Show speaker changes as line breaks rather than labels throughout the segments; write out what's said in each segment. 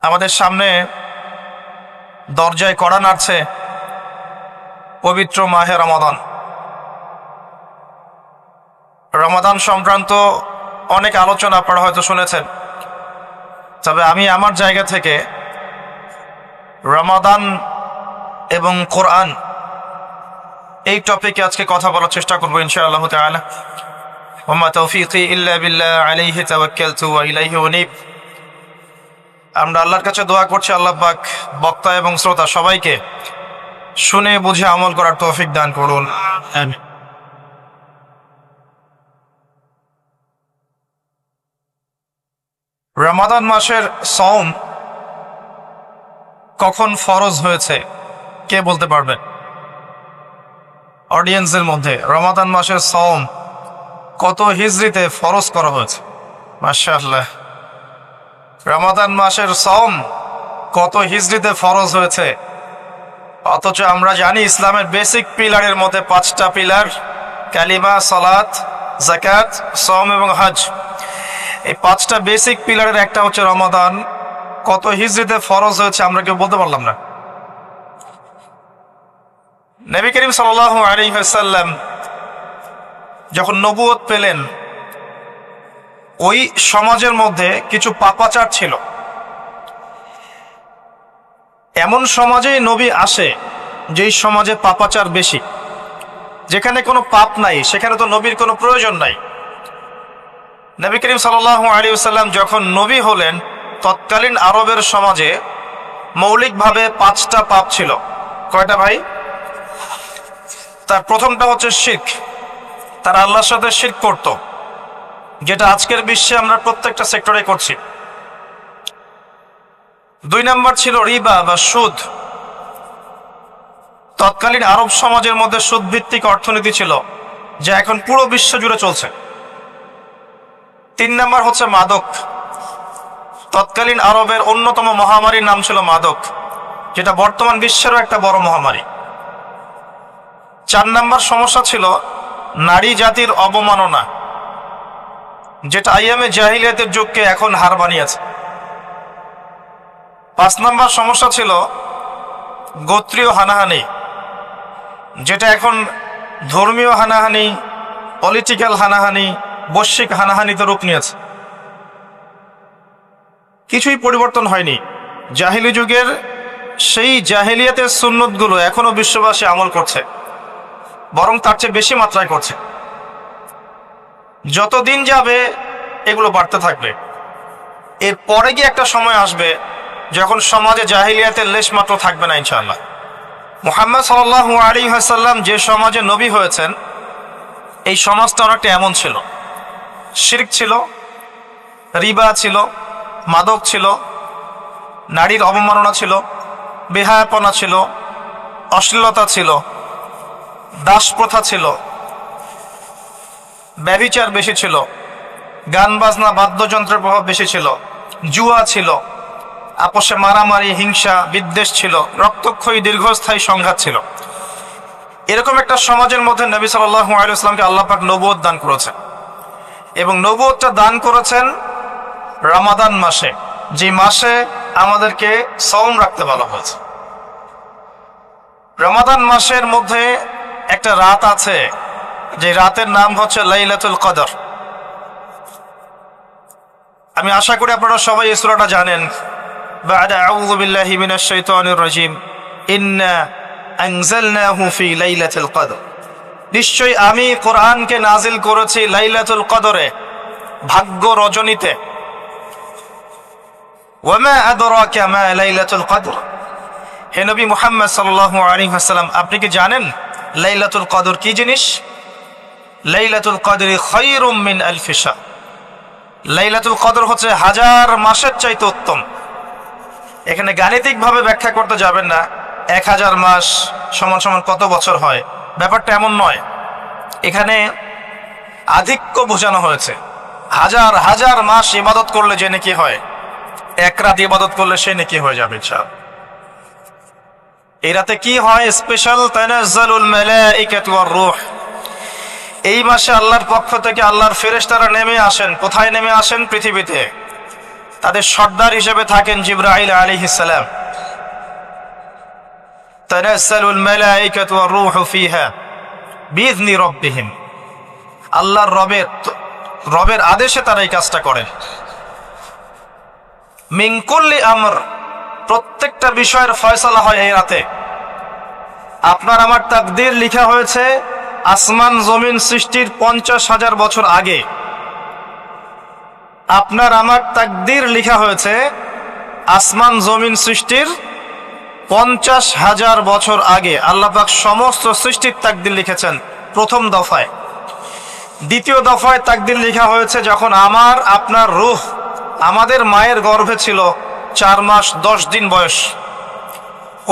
আমাদের সামনে দরজায় কড়া নাড়ছে পবিত্র মাহে রমাদান। রমাদান সংক্রান্ত অনেক আলোচনা আপনারা হয়তো শুনেছেন, তবে আমি আমার জায়গা থেকে রমাদান এবং কোরআন এই টপিকে আজকে কথা বলার চেষ্টা করবো ইনশাআল্লাহ তাআলা। ওয়া তাওফীকি ইল্লা বিল্লাহ আলাইহি তাওয়াক্কালতু ওয়া ইলাইহি উনীব। আমরা আল্লাহর কাছে দোয়া করছি আল্লাহ পাক বক্তা এবং শ্রোতা সবাইকে শুনে বুঝে আমল করার তৌফিক দান করুন। আমিন। রমাদান মাসের সওম কখন ফরজ হয়েছে কে বলতে পারবেন? অডিয়েন্সের মধ্যে রমাদান মাসের সওম কত হিজরিতে ফরজ করা হয়েছে? মাশাআল্লাহ। রমাদান মাসের সওম কত হিজরিতে ফরজ হয়েছে, অথচ আমরা জানি ইসলামের বেসিক পিলারের মধ্যে 5টা পিলার, কালিমা, সালাত, যাকাত, সওম এবং হজ। এই 5টা বেসিক পিলারের একটা হচ্ছে রমাদান। কত হিজরিতে ফরজ হয়েছে আমরা কেউ বলতে পারলাম না। নবী করিম সাল্লাল্লাহু আলাইহি ওয়াসাল্লাম যখন নবুয়ত পেলেন, ওই সমাজের মধ্যে কিছু পাপাচার ছিল। এমন সমাজেই নবী আসে যেই সমাজে পাপাচার বেশি। যেখানে কোনো পাপ নাই সেখানে তো নবীর কোনো প্রয়োজন নাই। নবী করিম সাল্লাল্লাহু আলাইহি ওয়াসাল্লাম যখন নবী হলেন, তৎকালীন আরবের সমাজে মৌলিকভাবে 5টা পাপ ছিল। কয়টা ভাই? তার প্রথমটা হচ্ছে শিরক। তারা আল্লাহর সাথে শিরক করত, যেটা আজকের বিশ্বে আমরা প্রত্যেকটা সেক্টরে করছি। 2 নাম্বার ছিল রিবা বা সুদ। তৎকালীন আরব সমাজের মধ্যে সুদ ভিত্তিক অর্থনীতি ছিল, যা এখন পুরো বিশ্ব জুড়ে চলছে। 3 নাম্বার হচ্ছে মাদক। তৎকালীন আরবের অন্যতম মহামারীর নাম ছিল মাদক, যেটা বর্তমান বিশ্বেরও একটা বড় মহামারী। 4 নাম্বার সমস্যা ছিল নারী জাতির অবমাননা, যেটা আইয়ামে জাহিলিয়াতের যুগকে এখন হার বানিয়েছে। 5 নাম্বার সমস্যা ছিল গোত্রীয় হানাহানি, যেটা এখন ধর্মীয় হানাহানি, পলিটিক্যাল হানাহানি, বৈশ্বিক হানাহানিতে রূপ নিয়েছে। কিছুই পরিবর্তন হয়নি। জাহিলি যুগের সেই জাহিলিয়াতের সুন্নতগুলো এখনো বিশ্ববাসী আমল করছে, বরং তার চেয়ে বেশি মাত্রায় করছে। যতদিন যাবে এগুলো বাড়তে থাকবে। এর পরে গিয়ে একটা সময় আসবে যখন সমাজে জাহিলিয়াতের লেশ মাত্র থাকবে না ইনশাআল্লাহ। মুহাম্মদ সাল্লাল্লাহু আলাইহি ওয়াসাল্লাম যে সমাজে নবী হয়েছেন, এই সমাজটা অনেকটা এমন ছিল। শিরক ছিল, রিবা ছিল, মাদক ছিল, নারীর অবমাননা ছিল, বেহায়াপনা ছিল, অশ্লীলতা ছিল, দাস প্রথা ছিল, ব্যভিচার বেশি ছিল, গান বাজনা বাদ্যযন্ত্রের প্রভাব বেশি ছিল, জুয়া ছিল, আপোষে মারামারি, হিংসা, বিদ্বেষ ছিল, রক্তক্ষয়ী দীর্ঘস্থায়ী সংঘাত ছিল। এরকম একটা সমাজের মধ্যে নবী সাল্লাল্লাহু আলাইহি ওয়াসাল্লামকে আল্লাহ পাক নবুয়ত দান করেছেন, এবং নবুয়তটা দান করেছেন রমাদান মাসে, যে মাসে আমাদেরকে সওম রাখতে বলা হয়েছে। রমাদান মাসের মধ্যে একটা রাত আছে, যে রাতের নাম হচ্ছে লাইলাতুল কদর। আমি আশা করি আপনারা সবাই এই সূরাটা জানেন। বা'দা আউযু বিল্লাহি মিনাশ শাইতানির রাজীম, ইন্না আনজালনাহু ফি লাইলাতুল কদর। নিশ্চয়ই আমি কোরআনকে নাজিল করেছি লাইলাতুল কদরে, ভাগ্য রজনীতে। ওয়া মা আদরাকা মা লাইলাতুল কদর। হে নবী মুহাম্মদ সাল্লাল্লাহু আলাইহি ওয়াসাল্লাম, আপনি কি জানেন লাইলাতুল কদর কি জিনিস? লাইলাতুল কদরি খায়রুম মিন আলফি শাহর। লাইলাতুল কদর হচ্ছে 1000 মাসের চাইতে উত্তম। এখানে গাণিতিকভাবে ব্যাখ্যা করতে যাবেন না 1000 মাস সমান সমান কত বছর হয়, ব্যাপারটা এমন নয়। এখানে আধিক্য বোঝানো হয়েছে। 1000 মাস ইবাদত করলে যে নেকি হয়, 1 রাত ইবাদত করলে সে নেকি হয়ে যাবে ইনশাআল্লাহ। এই রাতে কি হয়? স্পেশাল তানাজ্জালুল মালাইকাতু ওয়ার রূহ। এই মাসে আল্লাহর পক্ষ থেকে আল্লাহর ফেরেশতারা নেমে আসেন। কোথায় নেমে আসেন? পৃথিবীতে। তাদের সর্দার হিসেবে থাকেন জিবরাইল আলাইহিস সালাম। তানাজ্জালুল মালায়েকাতু ওয়ার রূহু ফিহা বিইذনি রাব্বিহিম, আল্লাহর রবের আদেশে তারা এই কাজটা করেন। মিন কুল্লি আমর, প্রত্যেকটা বিষয়ের ফয়সালা হয় এই রাতে। আপনার আমার তাকদীর লেখা হয়েছে আসমান জমিন সৃষ্টির 50,000 বছর আগে। আপনার আমার তাকদীর লেখা হয়েছে আসমান জমিন সৃষ্টির 50,000 বছর আগে। আল্লাহ পাক সমস্ত সৃষ্টির তাকদীর লিখেছেন প্রথম দফায়। দ্বিতীয় দফায় তাকদীর লেখা হয়েছে যখন আমার আপনার রূহ আমাদের মায়ের গর্ভে ছিল 4 মাস 10 দিন বয়স।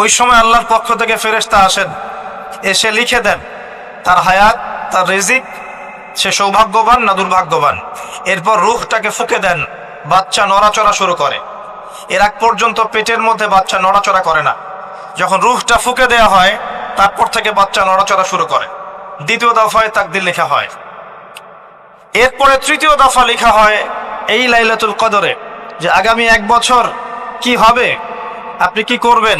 ওই সময় আল্লাহর পক্ষ থেকে ফেরেশতা আসেন, এসে লিখে দেন তার হায়াত, তার রিজিক, সে সৌভাগ্যবান না দুর্ভাগ্যবান। এরপর রূহটাকে ফুঁকে দেন, বাচ্চা নড়াচড়া শুরু করে। এর আগ পর্যন্ত পেটের মধ্যে বাচ্চা নড়াচড়া করে না। যখন রূহটা ফুঁকে দেওয়া হয় তারপর থেকে বাচ্চা নড়াচড়া শুরু করে। দ্বিতীয় দফায় তাকদীর লেখা হয়। এরপরে তৃতীয় দফা লেখা হয় এই লাইলাতুল কদরে, যে আগামী 1 বছর কি হবে, আপনি কি করবেন,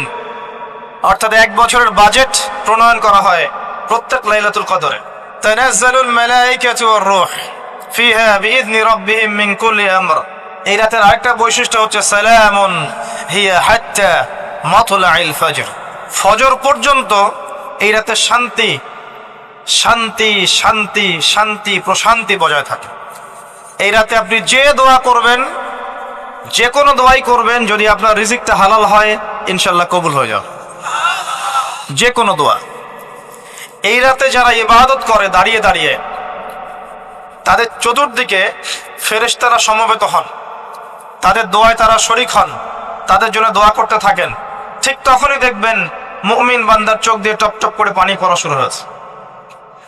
অর্থাৎ 1 বছরের বাজেট প্রণয়ন করা হয় প্রত্যেক লাইলাতুল কদরে। তানাজ্জালুল মালায়েকাতু ওয়ার রূহ ফিহা বিইذনি রাব্বিহিম মিন কুল্লি আমর। এই রাতের আরেকটা বৈশিষ্ট্য হচ্ছে সালামুন হিয়া হাত্তা মাতলাইল ফজর, ফজর পর্যন্ত এই রাতে শান্তি শান্তি শান্তি শান্তি প্রশান্তি বজায় থাকে। এই রাতে আপনি যে দোয়া করবেন, যে কোনো দোয়াই করবেন, যদি আপনার রিজিকটা হালাল হয় ইনশাল্লাহ কবুল হয়ে যাবে যে কোনো দোয়া। এই রাতে যারা ইবাদত করে দাঁড়িয়ে দাঁড়িয়ে, তাদের চতুর্দিকে ফেরেশতারা সমবেত হন, তাদের দোয়ায় তারা শরীক হন, তাদের জন্য দোয়া করতে থাকেন। ঠিক তখনই দেখবেন মুমিন বান্দার চোখ দিয়ে টপ টপ করে পানি পড়া শুরু হয়েছে।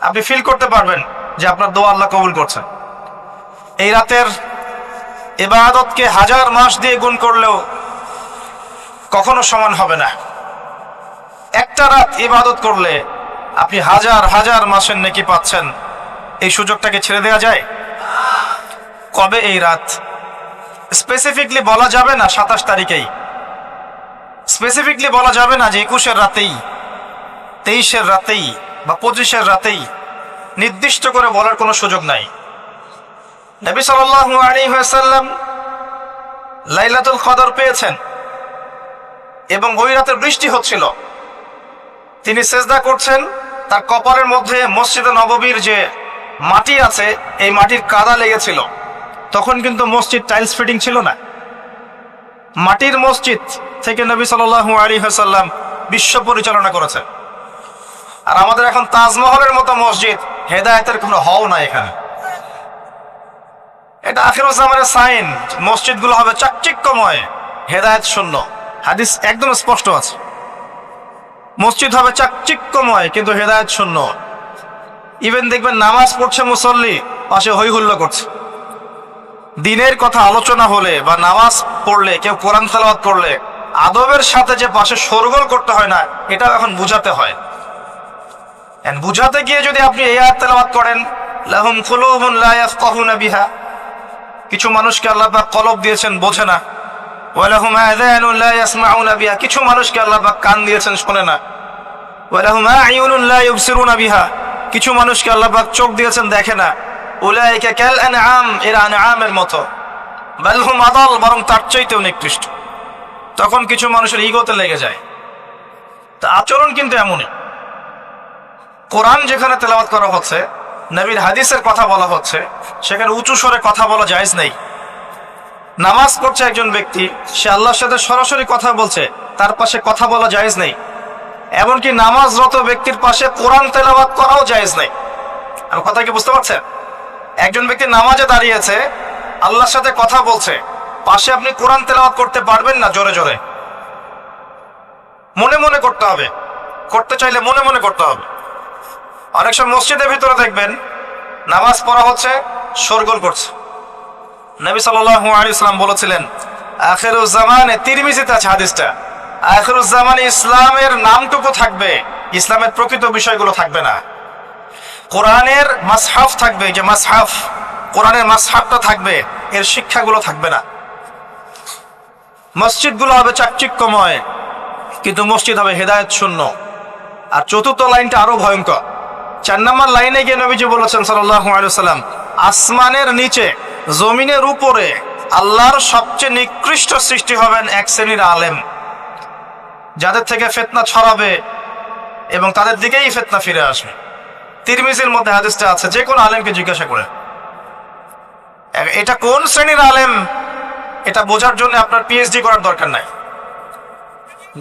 আপনি ফিল করতে পারবেন যে আপনার দোয়া আল্লাহ কবুল করছেন। এই রাতের ইবাদতকে 1000 মাস দিয়ে গুণ করলেও কখনো সমান হবে না। একটা রাত ইবাদত করলে আপনি 1000 মাসের নেকি পাচ্ছেন। এই সুযোগটাকে ছেড়ে দেওয়া যায়? কবে এই রাত স্পেসিফিকলি বলা যাবে না, 27 তারিখেই স্পেসিফিকলি বলা যাবে না যে 21-এর রাতেই, 23-এর রাতেই বা 25-এর রাতেই, নির্দিষ্ট করে বলার কোনো সুযোগ নাই। নবী সাল্লাল্লাহু আলাইহি ওয়াসাল্লাম লাইলাতুল কদর পেয়েছেন এবং ওই রাতে বৃষ্টি হচ্ছিল। তিনি সেজদা করছেন, তার কপালের মধ্যে মসজিদে নববীর যে মাটি আছে এই মাটির কাদা লেগেছিল। তখন কিন্তু মসজিদ টাইলস ফিটিং ছিল না, মাটির মসজিদ থেকে নবী সাল্লাল্লাহু আলাইহি ওয়াসাল্লাম বিশ্ব পরিচালনা করেছেন। আর আমাদের এখন তাজমহলের মতো মসজিদ, হেদায়েতের কোনো হও না এখানে। এটা আখিরুজ জামানের সাইন, মসজিদগুলো হবে চাকচিক্যময়, হেদায়েত শূন্য। হাদিস একদম স্পষ্ট আছে, মসজিদ হবে চাকচিক্যময় কিন্তু হেদায়েত শূন্য। ইভেন দেখবেন নামাজ পড়ছে মুসল্লি, পাশে হই হুল্লো করছে। দিনের কথা আলোচনা হলে বা নামাজ পড়লে, কেউ কোরআন তেলাওয়াত করলে আদবের সাথে যে পাশে শোরগোল করতে হয় না, এটাও এখন বুঝাতে হয়। বুঝাতে গিয়ে যদি আপনি এই আয়াত তেলাওয়াত করেন, লাহুম কুলুবুন লা ইয়াফকাহুনা বিহা, কিছু মানুষকে আল্লাহ পাক কলব দিয়েছেন বোঝে না। ওয়া লাহুম আযানুন লা ইয়াসমাউনা বিহা, কিছু মানুষকে আল্লাহ পাক কান দিয়েছেন শোনে না। ওয়া লাহুম আ'য়ুনুন লা ইউবসিরুনা বিহা, কিছু মানুষকে আল্লাহ পাক চোখ দিয়েছেন দেখে না। উলাইকা কাল আনআম, এরা আনআমের মতো, বাল হুম আদাল, বরং তার চাইতেও নিকৃষ্ট। তখন কিছু মানুষের ইগোতে লেগে যায়। তা আচরণ কিন্তু এমনই। কোরআন যেখানে তেলাওয়াত করা হচ্ছে, নবীর হাদিসের কথা বলা হচ্ছে, সেখানে উঁচু স্বরে কথা বলা জায়েজ নেই। নামাজ পড়ছে একজন ব্যক্তি, সে আল্লাহর সাথে সরাসরি কথা বলছে, তার পাশে কথা বলা জায়েজ নেই। এমনকি নামাজরত ব্যক্তির পাশে কোরআন তেলাওয়াত করাও জায়েজ নেই। আর কথা কি বুঝতে পারছেন? একজন ব্যক্তি নামাজে দাঁড়িয়েছে, আল্লাহর সাথে কথা বলছে, পাশে আপনি কোরআন তেলাওয়াত করতে পারবেন না জোরে জোরে, মনে মনে করতে হবে। করতে চাইলে মনে মনে করতে হবে। অনেক সময় মসজিদের ভিতরে দেখবেন নামাজ পড়া হচ্ছে, শোরগোল করছে। নবী সাল্লাল্লাহু আলাইহি ওয়াসাল্লাম বলেছিলেন, আখিরুজ জামানে, তিরমিজিতে আছে হাদিসটা, আখিরুজ জামানে ইসলামের নামটুকু থাকবে, ইসলামের প্রকৃত বিষয়গুলো থাকবে না। কোরআনের মাসহাফ থাকবে, যে মাসহাফ, কোরআনের মাসহাফটা থাকবে, এর শিক্ষাগুলো থাকবে না। মসজিদগুলো হবে চাকচিক্যময়, কিন্তু মসজিদ হবে হেদায়েত শূন্য। আর চতুর্থ লাইনটা আরো ভয়ঙ্কর। 4 নম্বর লাইনে গিয়ে নবীজি বলেছেন সাল্লাল্লাহু আলাইহি ওয়াসাল্লাম, আসমানের নিচে জমিনের উপরে আল্লাহর সবচেয়ে নিকৃষ্ট সৃষ্টি হবেন এক শ্রেণীর আলেম, যাদের থেকে ফিতনা ছড়াবে এবং তাদের দিকেই ফিতনা ফিরে আসবে। তিরমিজির মধ্যে হাদিসটা আছে, যে কোনো আলেমকে জিজ্ঞাসা করে এটা কোন শ্রেণীর আলেম, এটা বোঝার জন্য আপনার পিএইচডি করার দরকার নাই।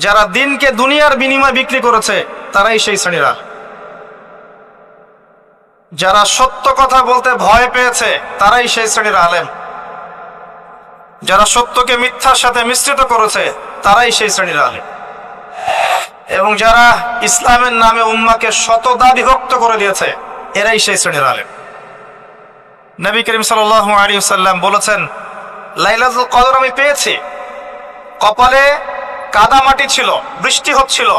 যারা দিনকে দুনিয়ার বিনিময়ে বিক্রি করেছে তারাই সেই শ্রেণীর আলেম। যারা সত্য কথা বলতে ভয় পেয়েছে তারাই সেই শ্রেণীর আলেম। যারা সত্যকে মিথ্যার সাথে মিশ্রিত করেছে তারাই সেই শ্রেণীর আলেম। এবং যারা ইসলামের নামে উম্মাকে শতদা বিভক্ত করে দিয়েছে এরাই সেই শ্রেণীর আলেম। নবী করিম সাল্লাল্লাহু আলাইহি ওয়াসাল্লাম বলেছেন, লাইলাতুল কদর আমি পেয়েছি, কপালে কাদা মাটি ছিল, বৃষ্টি হচ্ছিল,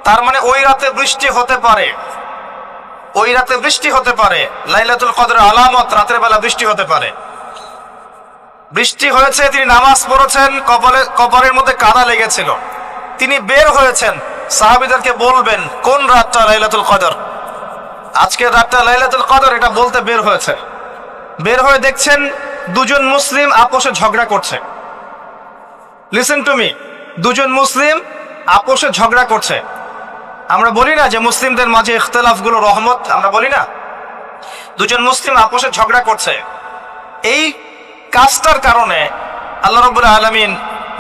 তার মানে ওই রাতে বৃষ্টি হতে পারে, ওই রাতে বৃষ্টি হতে পারে। লাইলাতুল কদরের আলামত রাতের বেলা বৃষ্টি হতে পারে। বৃষ্টি হয়েছে, তিনি নামাজ পড়েছেন, কপালের মধ্যে কাদা লেগেছিল, তিনি বের হয়েছেন, সাহাবীদেরকে বলবেন কোন রাতটা লাইলাতুল কদর, আজকের রাতটা লাইলাতুল কদর, এটা বলতে বের হয়েছে। বের হয়ে দেখছেন দুজন মুসলিম আপোষে ঝগড়া করছে। লিসেন টু মি, দুজন মুসলিম আপোষে ঝগড়া করছে। আমরা বলি না যে মুসলিমদের মাঝে ইখতিলাফগুলো রহমত, আমরা বলি না? দুজন মুসলিম আপোষে ঝগড়া করছে, এই কাজটার কারণে আল্লাহ রাব্বুল আলামিন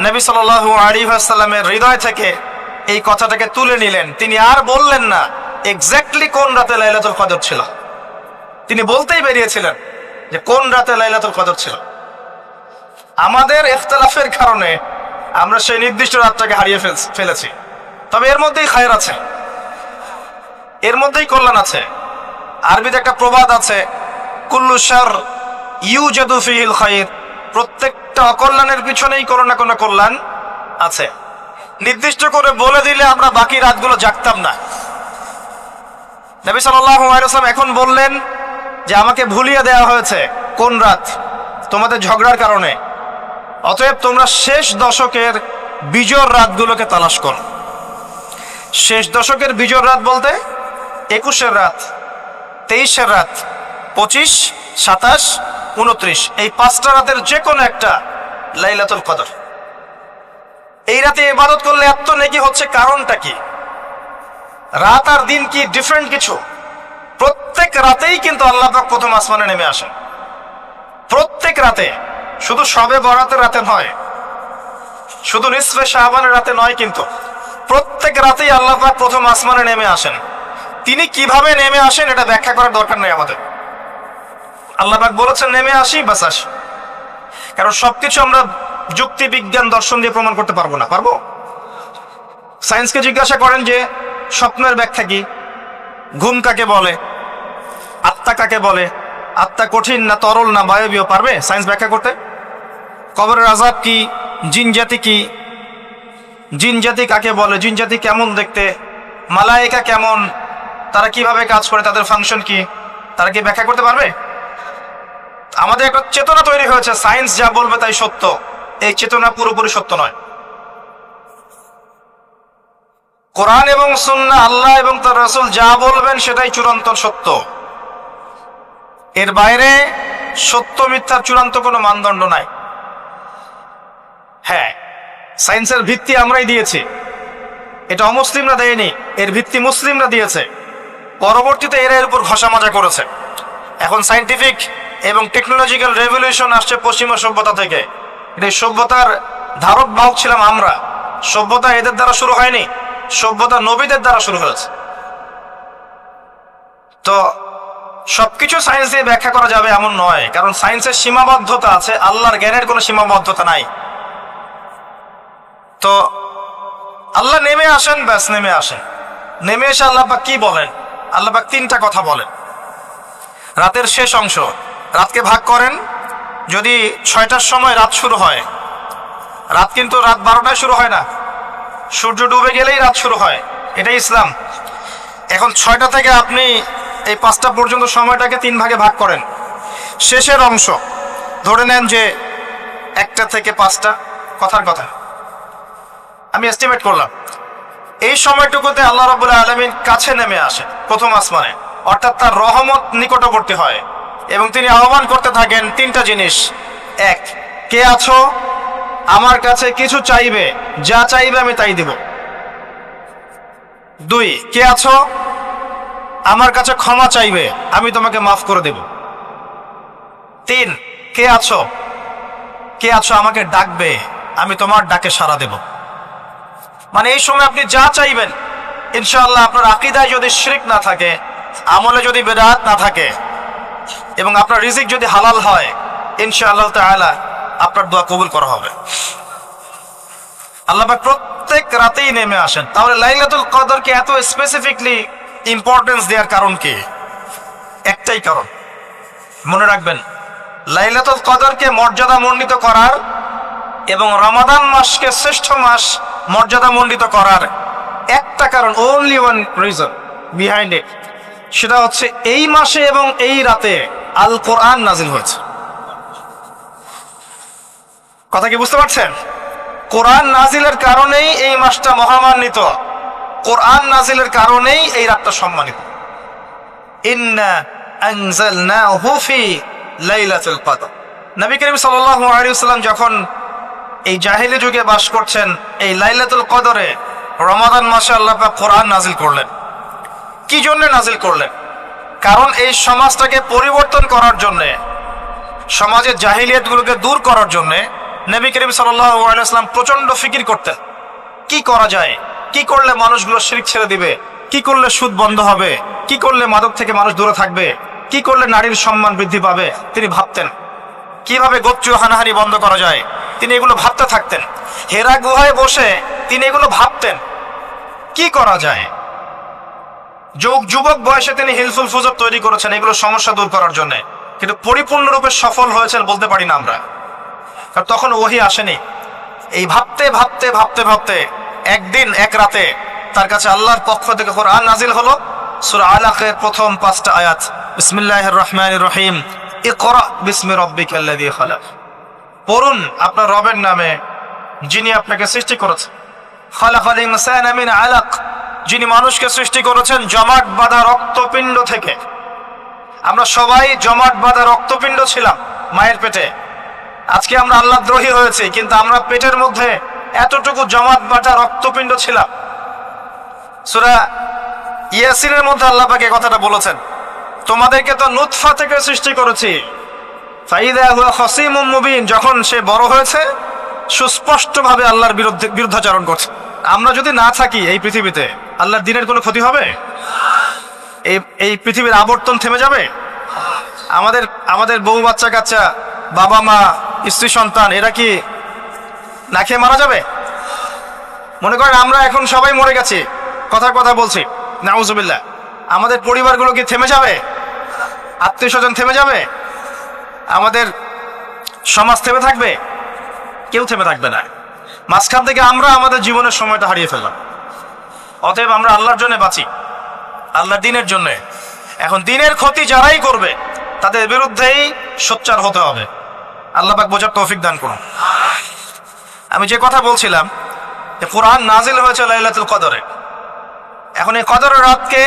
নবী সাল্লাল্লাহু আলাইহি ওয়াসাল্লামের হৃদয় থেকে এই কথাটাকে তুলে নিলেন। তিনি আর বললেন না এক্স্যাক্টলি কোন রাতে লাইলাতুল কদর ছিল, তিনি বলতেই বেরিয়েছিলেন যে কোন রাতে লাইলাতুল কদর ছিল। আমাদের ইখতিলাফের কারণে আমরা সেই নির্দিষ্ট রাতটাকে হারিয়ে ফেলেছি। তবে এর মধ্যেই খায়ের আছে, এর মধ্যেই কল্যাণ আছে। আরবিতে একটা প্রবাদ আছে, কুল্লু শার ইউজাদু ফিহিল খায়র, প্রত্যেকটা অকল্যাণের পিছনেই কোনো না কোনো কল্যাণ আছে। নির্দিষ্ট করে বলে দিলে আমরা বাকি রাতগুলো জাগতাম না। নবী সাল্লাল্লাহু আলাইহি ওয়াসাল্লাম এখন বললেন যে আমাকে ভুলিয়ে দেওয়া হয়েছে কোন রাত, তোমাদের ঝগড়ার কারণে। অতএব তোমরা শেষ দশকের বিজোড় রাতগুলোকে তালাশ করো। শেষ দশকের বিজোড় রাত বলতে 21-এর রাত, 23-এর রাত, 25, 27, 29, এই 5টা রাতের যে কোনো একটা লাইলাতুল কদর। এই রাতে ইবাদত করলে এত নেকি হচ্ছে, কারণটা কি? রাত আর দিন কি ডিফারেন্ট কিছু? প্রত্যেক রাতেই কিন্তু আল্লাহ পাক প্রথম আসমানে নেমে আসেন, প্রত্যেক রাতে, শুধু শবে বরাতের রাতে নয়, শুধু নিসফে শাবানের রাতে নয়, কিন্তু প্রত্যেক রাতেই আল্লাহ পাক প্রথম আসমানে নেমে আসেন। তিনি কিভাবে নেমে আসেন এটা ব্যাখ্যা করার দরকার নেই আমাদের। আল্লাহ পাক বলেছেন নেমে আসি, বাস আসি। কারণ সবকিছু আমরা যুক্তি, বিজ্ঞান, দর্শন দিয়ে প্রমাণ করতে পারবো না। পারবো? সায়েন্সকে জিজ্ঞাসা করেন যে স্বপ্নের ব্যাখ্যা কি, ঘুম কাকে বলে, আত্মা কাকে বলে, আত্মা কঠিন না তরল না বায়বীয়, পারবে সায়েন্স ব্যাখ্যা করতে? কবরের আযাব কি, জিন জাতি কি, জিন জাতি কাকে বলে, জিন জাতি কেমন দেখতে, মালায়েকা কেমন, তারা কিভাবে কাজ করে, তাদের ফাংশন কি, তারা কি ব্যাখ্যা করতে পারবে? আমাদের একটা চেতনা তৈরি হয়েছে, সায়েন্স যা বলবে তাই সত্য। এই চেতনা পুরোপুরি সত্য নয়। কোরআন এবং সুন্নাহ, আল্লাহ এবং তার রাসূল যা বলবেন সেটাই চূড়ান্ত সত্য। এর বাইরে সত্য মিথ্যার চূড়ান্ত কোনো মানদণ্ড নাই। হ্যাঁ, সায়েন্সের ভিত্তি আমরাই দিয়েছি, এটা অমুসলিমরা দেয়নি, এর ভিত্তি মুসলিমরা দিয়েছে। পরবর্তীতে এরা এর উপর ঘষা মাজা করেছে। এখন সায়েন্টিফিক এবং টেকনোলজিক্যাল রেভলিউশন আসছে পশ্চিমা সভ্যতা থেকে। এই সভ্যতার ধারক বাহক ছিলাম আমরা। সভ্যতা এদের দ্বারা শুরু হয়নি, সভ্যতা নবীদের দ্বারা শুরু হয়েছে। তো সবকিছু সায়েন্স দিয়ে ব্যাখ্যা করা যাবে এমন নয়, কারণ সায়েন্সের সীমাবদ্ধতা আছে, আল্লাহর জ্ঞানের কোনো সীমাবদ্ধতা নাই। তো আল্লাহ নেমে আসেন, ব্যাস নেমে আসেন। নেমে এসে আল্লাহ পাক কি বলেন? আল্লাহ পাক 3টা কথা বলেন। রাতের শেষ অংশ, রাতকে ভাগ করেন। যদি 6টার সময় রাত শুরু হয়, রাত কিন্তু রাত 12টায় শুরু হয় না, সূর্য ডুবে গেলেই রাত শুরু হয়, এটাই ইসলাম। এখন 6টা থেকে আপনি এই 5টা পর্যন্ত সময়টাকে 3 ভাগে ভাগ করেন। শেষের অংশ ধরে নেন যে 1টা থেকে 5টা, কথার কথা আমি এস্টিমেট করলাম এই সময়টুকুতে আল্লাহ রাব্বুল আলামিন কাছে নেমে আসে প্রথম আসমানে, অর্থাৎ তার রহমত নিকটবর্তী হয় এবং তিনি আহ্বান করতে থাকেন তিনটা জিনিস। এক, কে আছো আমার কাছে কিছু চাইবে, যা চাইবে আমি তাই দিব। দুই, কে আছো আমার কাছে ক্ষমা চাইবে, আমি তোমাকে মাফ করে দেব। তিন, কে আছো আমাকে ডাকবে, আমি তোমার ডাকে সাড়া দেব। মানে এই সময় আপনি যা চাইবেন ইনশাআল্লাহ, আপনার আকীদায় যদি শিরক না থাকে, আমলে যদি বিদআত না থাকে এবং আপনার রিজিক যদি হালাল হয়, ইনশাআল্লাহ তাআলা আপনার দোয়া কবুল করা হবে। আল্লাহ পাক প্রত্যেক রাতেই নেমে আসেন। তাহলে লাইলাতুল কদরকে এত স্পেসিফিকলি ইম্পর্টেন্স দেওয়ার কারণ কি? একটাই কারণ, মনে রাখবেন, লাইলাতুল কদরকে মর্যাদা মণ্ডিত করার এবং রমাদান মাসকে শ্রেষ্ঠ মাস মর্যাদা মণ্ডিত করার একটা কারণ, only one reason behind it, সেটা হচ্ছে এই মাসে এবং এই রাতে আল কোরআন নাজিল হয়েছে। কথা কি বুঝতে পারছেন? কোরআন নাজিলের কারণেই এই মাসটা মহামান্বিত, কোরআন নাজিলের কারণেই এই রাতটা সম্মানিত। ইন্না আনজালনাহু ফি লাইলাতুল কদর। নবী করিম সাল্লাল্লাহু আলাইহি ওয়াসাল্লাম যখন এই জাহেলি যুগে বাস করছেন, এই লাইলাতুল কদরে রমাদান মাসে আল্লাহ পাক কোরআন নাজিল করলেন। কি জন্য নাজিল করলেন? কারণ এই সমাজটাকে পরিবর্তন করার জন্য, সমাজের জাহিলিয়াতগুলোকে দূর করার জন্য নবী করিম সাল্লাল্লাহু আলাইহি ওয়াসাল্লাম প্রচন্ড ফিকির করতেন। কি করা যায়, কি করলে মানুষগুলো শিরক ছেড়ে দিবে, কি করলে সুদ বন্ধ হবে, কি করলে মাদক থেকে মানুষ দূরে থাকবে, কি করলে নারীর সম্মান বৃদ্ধি পাবে। তিনি ভাবতেন কিভাবে গোত্রীয় হানাহানি বন্ধ করা যায়, তিনি এগুলো ভাবতে থাকতেন। হেরা গুহায় বসে তিনি এগুলো ভাবতেন কি করা যায়। যুবক বয়সে তিনি হিলফুল ফুজুর তৈরি করেছেন এগুলো সমস্যা দূর করার জন্য, কিন্তু পরিপূর্ণরূপে সফল হয়েছেন বলতে পারি না আমরা, কারণ তখন ওহী আসেনি। এই ভাবতে ভাবতে ভাবতে ভাবতে একদিন এক রাতে তার কাছে আল্লাহর পক্ষ থেকে কোরআন নাজিল হলো। সূরা আলাকের প্রথম 5টা আয়াত, বিসমিল্লাহির রহমানির রহিম, ইকরা বিসমি রাব্বিকাল্লাযী খালাক। পড়ুন আপনার রবের নামে যিনি আপনাকে সৃষ্টি করেছেন। খালাকাল ইনসানা মিন আলাক, যিনি মানুষকে সৃষ্টি করেছেন জমাট বাঁধা রক্তপিণ্ড থেকে। আমরা সবাই জমাট বাঁধা রক্তপিণ্ড ছিলাম মায়ের পেটে। আজকে আমরা আল্লাহ দ্রোহী হয়েছি, কিন্তু আমরা পেটের মধ্যে এতটুকু জমাট বাঁধা রক্তপিণ্ড ছিলাম। সূরা ইয়াসিনের মধ্যে আল্লাহ পাক এই কথাটা বলেছেন, তোমাদেরকে তো নুতফা থেকে সৃষ্টি করেছি, ফাইদা হুয়া খাসীমুম মুবিন, যখন সে বড় হয়েছে সুস্পষ্টভাবে আল্লাহর বিরুদ্ধাচরণ করছে। আমরা যদি না থাকি এই পৃথিবীতে, আল্লাহর দ্বীনের কোনো ক্ষতি হবে? এই পৃথিবীর আবর্তন থেমে যাবে? আমাদের বউ বাচ্চা কাচ্চা, বাবা মা, স্ত্রী সন্তান, এরা কি না খেয়ে মারা যাবে? মনে করেন আমরা এখন সবাই মরে গেছি, কথার কথা বলছি, নাউজুবিল্লাহ, আমাদের পরিবারগুলো কি থেমে যাবে? আত্মীয় স্বজন থেমে যাবে? আমাদের সমাজ থেমে থাকবে? কেউ থেমে থাকবে না। মাঝখান থেকে আমরা আমাদের জীবনের সময়টা হারিয়ে ফেললাম। অতএব আমরা আল্লাহর জন্য বাঁচি, আল্লাহর দ্বীনের জন্য। এখন দ্বীনের ক্ষতি যারাই করবে তাদের বিরুদ্ধেই সোচ্চার হতে হবে। আল্লাহ পাক বোঝার তৌফিক দান করুন। আমি যে কথা বলছিলাম যে কোরআন নাজিল হয়েছে লাইলাতুল কদরে। এখন এই কদরের রাতকে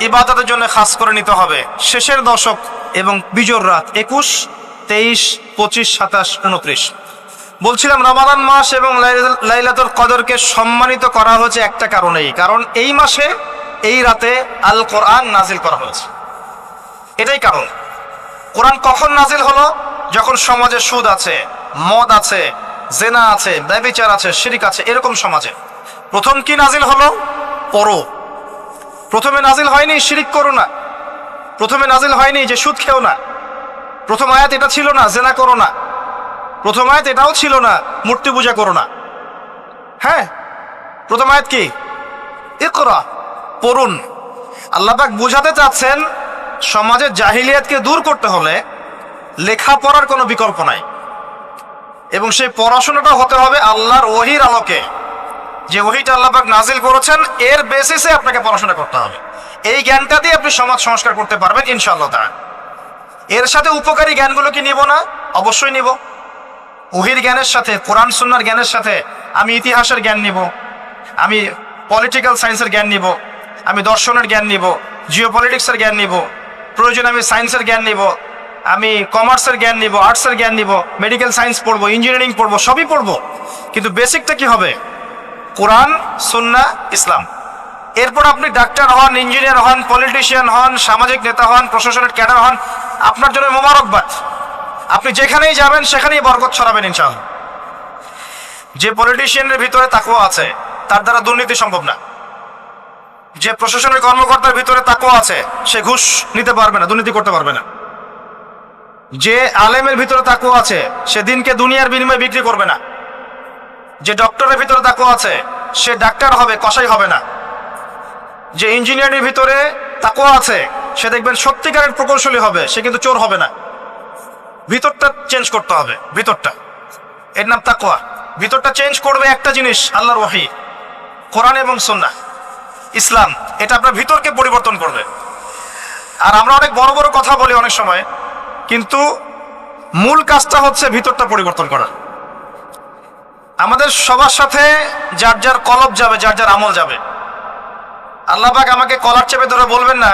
ইবাদতের জন্য খাস করে নিতে হবে। শেষের দশক এবং বিজোর রাত 21, 23, 25, 27, 29। বলছিলাম রমাদান মাস এবং লাইলাতুল কদরকে সম্মানিত করা হয়েছে একটা কারণেই, কারণ এই মাসে এই রাতে আল কোরআন নাজিল করা হয়েছে। এটাই কারণ। কোরআন কখন নাজিল হলো? যখন সমাজে সুদ আছে, মদ আছে, জেনা আছে, ব্যভিচার আছে, শিরক আছে, এরকম সমাজে। প্রথম কি নাজিল হলো? পড়ো। প্রথমে নাজিল হয়নি শিরক করো না, প্রথমে নাজিল হয়নি যে সুদ খেও না, প্রথম আয়াত এটা ছিল না জেনা করো না, প্রথম আয়াত এটাও ছিল না মূর্তি পূজা করো না। হ্যাঁ, প্রথম আয়াত কি? ইকরা, পড়ুন। আল্লাহ পাক বুঝাতে চাচ্ছেন সমাজের জাহিলিয়াতকে দূর করতে হলে লেখাপড়ার কোনো বিকল্প নাই, এবং সেই পড়াশোনাটা হতে হবে আল্লাহর ওহীর আলোকে। যে ওহীটা আল্লাহ পাক নাজিল করেছেন এর বেসিসে আপনাকে পড়াশোনা করতে হবে। এই জ্ঞানটা দিয়ে আপনি সমাজ সংস্কার করতে পারবেন ইনশাআল্লাহ তাআলা। এর সাথে উপকারী জ্ঞানগুলো কি নিব না? অবশ্যই নিব। ওহীর জ্ঞানের সাথে, কোরআন সুন্নাহর জ্ঞানের সাথে আমি ইতিহাসের জ্ঞান নিব, আমি পলিটিক্যাল সায়েন্সের জ্ঞান নিব, আমি দর্শনের জ্ঞান নিব, জিওপলিটিক্সের জ্ঞান নিব, প্রয়োজনে আমি সায়েন্সের জ্ঞান নিব, আমি কমার্সের জ্ঞান নিব, আর্টসের জ্ঞান নিব, মেডিকেল সায়েন্স পড়বো, ইঞ্জিনিয়ারিং পড়বো, সবই পড়বো, কিন্তু বেসিকটা কি হবে? কোরআন, সুন্নাহ, ইসলাম। এরপর আপনি ডাক্তার হন, ইঞ্জিনিয়ার হন, পলিটিশিয়ান হন, সামাজিক নেতা হন, প্রশাসনের ক্যাডার হন, আপনার জন্য মোবারকবাদ। আপনি যেখানেই যাবেন সেখানেই বরকত ছড়াবেন ইনশাআল্লাহ। যে পলিটিশিয়ানের ভিতরে তাকওয়া আছে তার দ্বারা দুর্নীতি সম্ভব না। যে প্রশাসনের কর্মকর্তার ভিতরে তাকওয়া আছে সে ঘুষ নিতে পারবে না, দুর্নীতি করতে পারবে না। যে আলেমের ভিতরে তাকওয়া আছে সে দিনকে দুনিয়ার বিনিময়ে বিক্রি করবে না। যে ডক্টরের ভিতরে তাকওয়া আছে সে ডাক্তার হবে, কসাই হবে না। যে ইঞ্জিনিয়ারের ভিতরে তাকওয়া আছে সে দেখবেন সত্যিকারের প্রকৌশলী হবে, সে কিন্তু চোর হবে না। ভিতরটা চেঞ্জ করতে হবে, ভিতরটা, এর নাম তাকওয়া। ভিতরটা চেঞ্জ করবে একটা জিনিস, আল্লাহর ওহী, কোরআন এবং সুন্নাহ, ইসলাম। এটা আপনার ভিতরকে পরিবর্তন করবে। আর আমরা অনেক বড় বড় কথা বলি অনেক সময়, কিন্তু মূল কাজটা হচ্ছে ভিতরটা পরিবর্তন করা। আমাদের সবার সাথে যার যার কলব যাবে, যার যার আমল যাবে। আল্লাহ পাক আমাকে কলার চেপে ধরে বলবেন না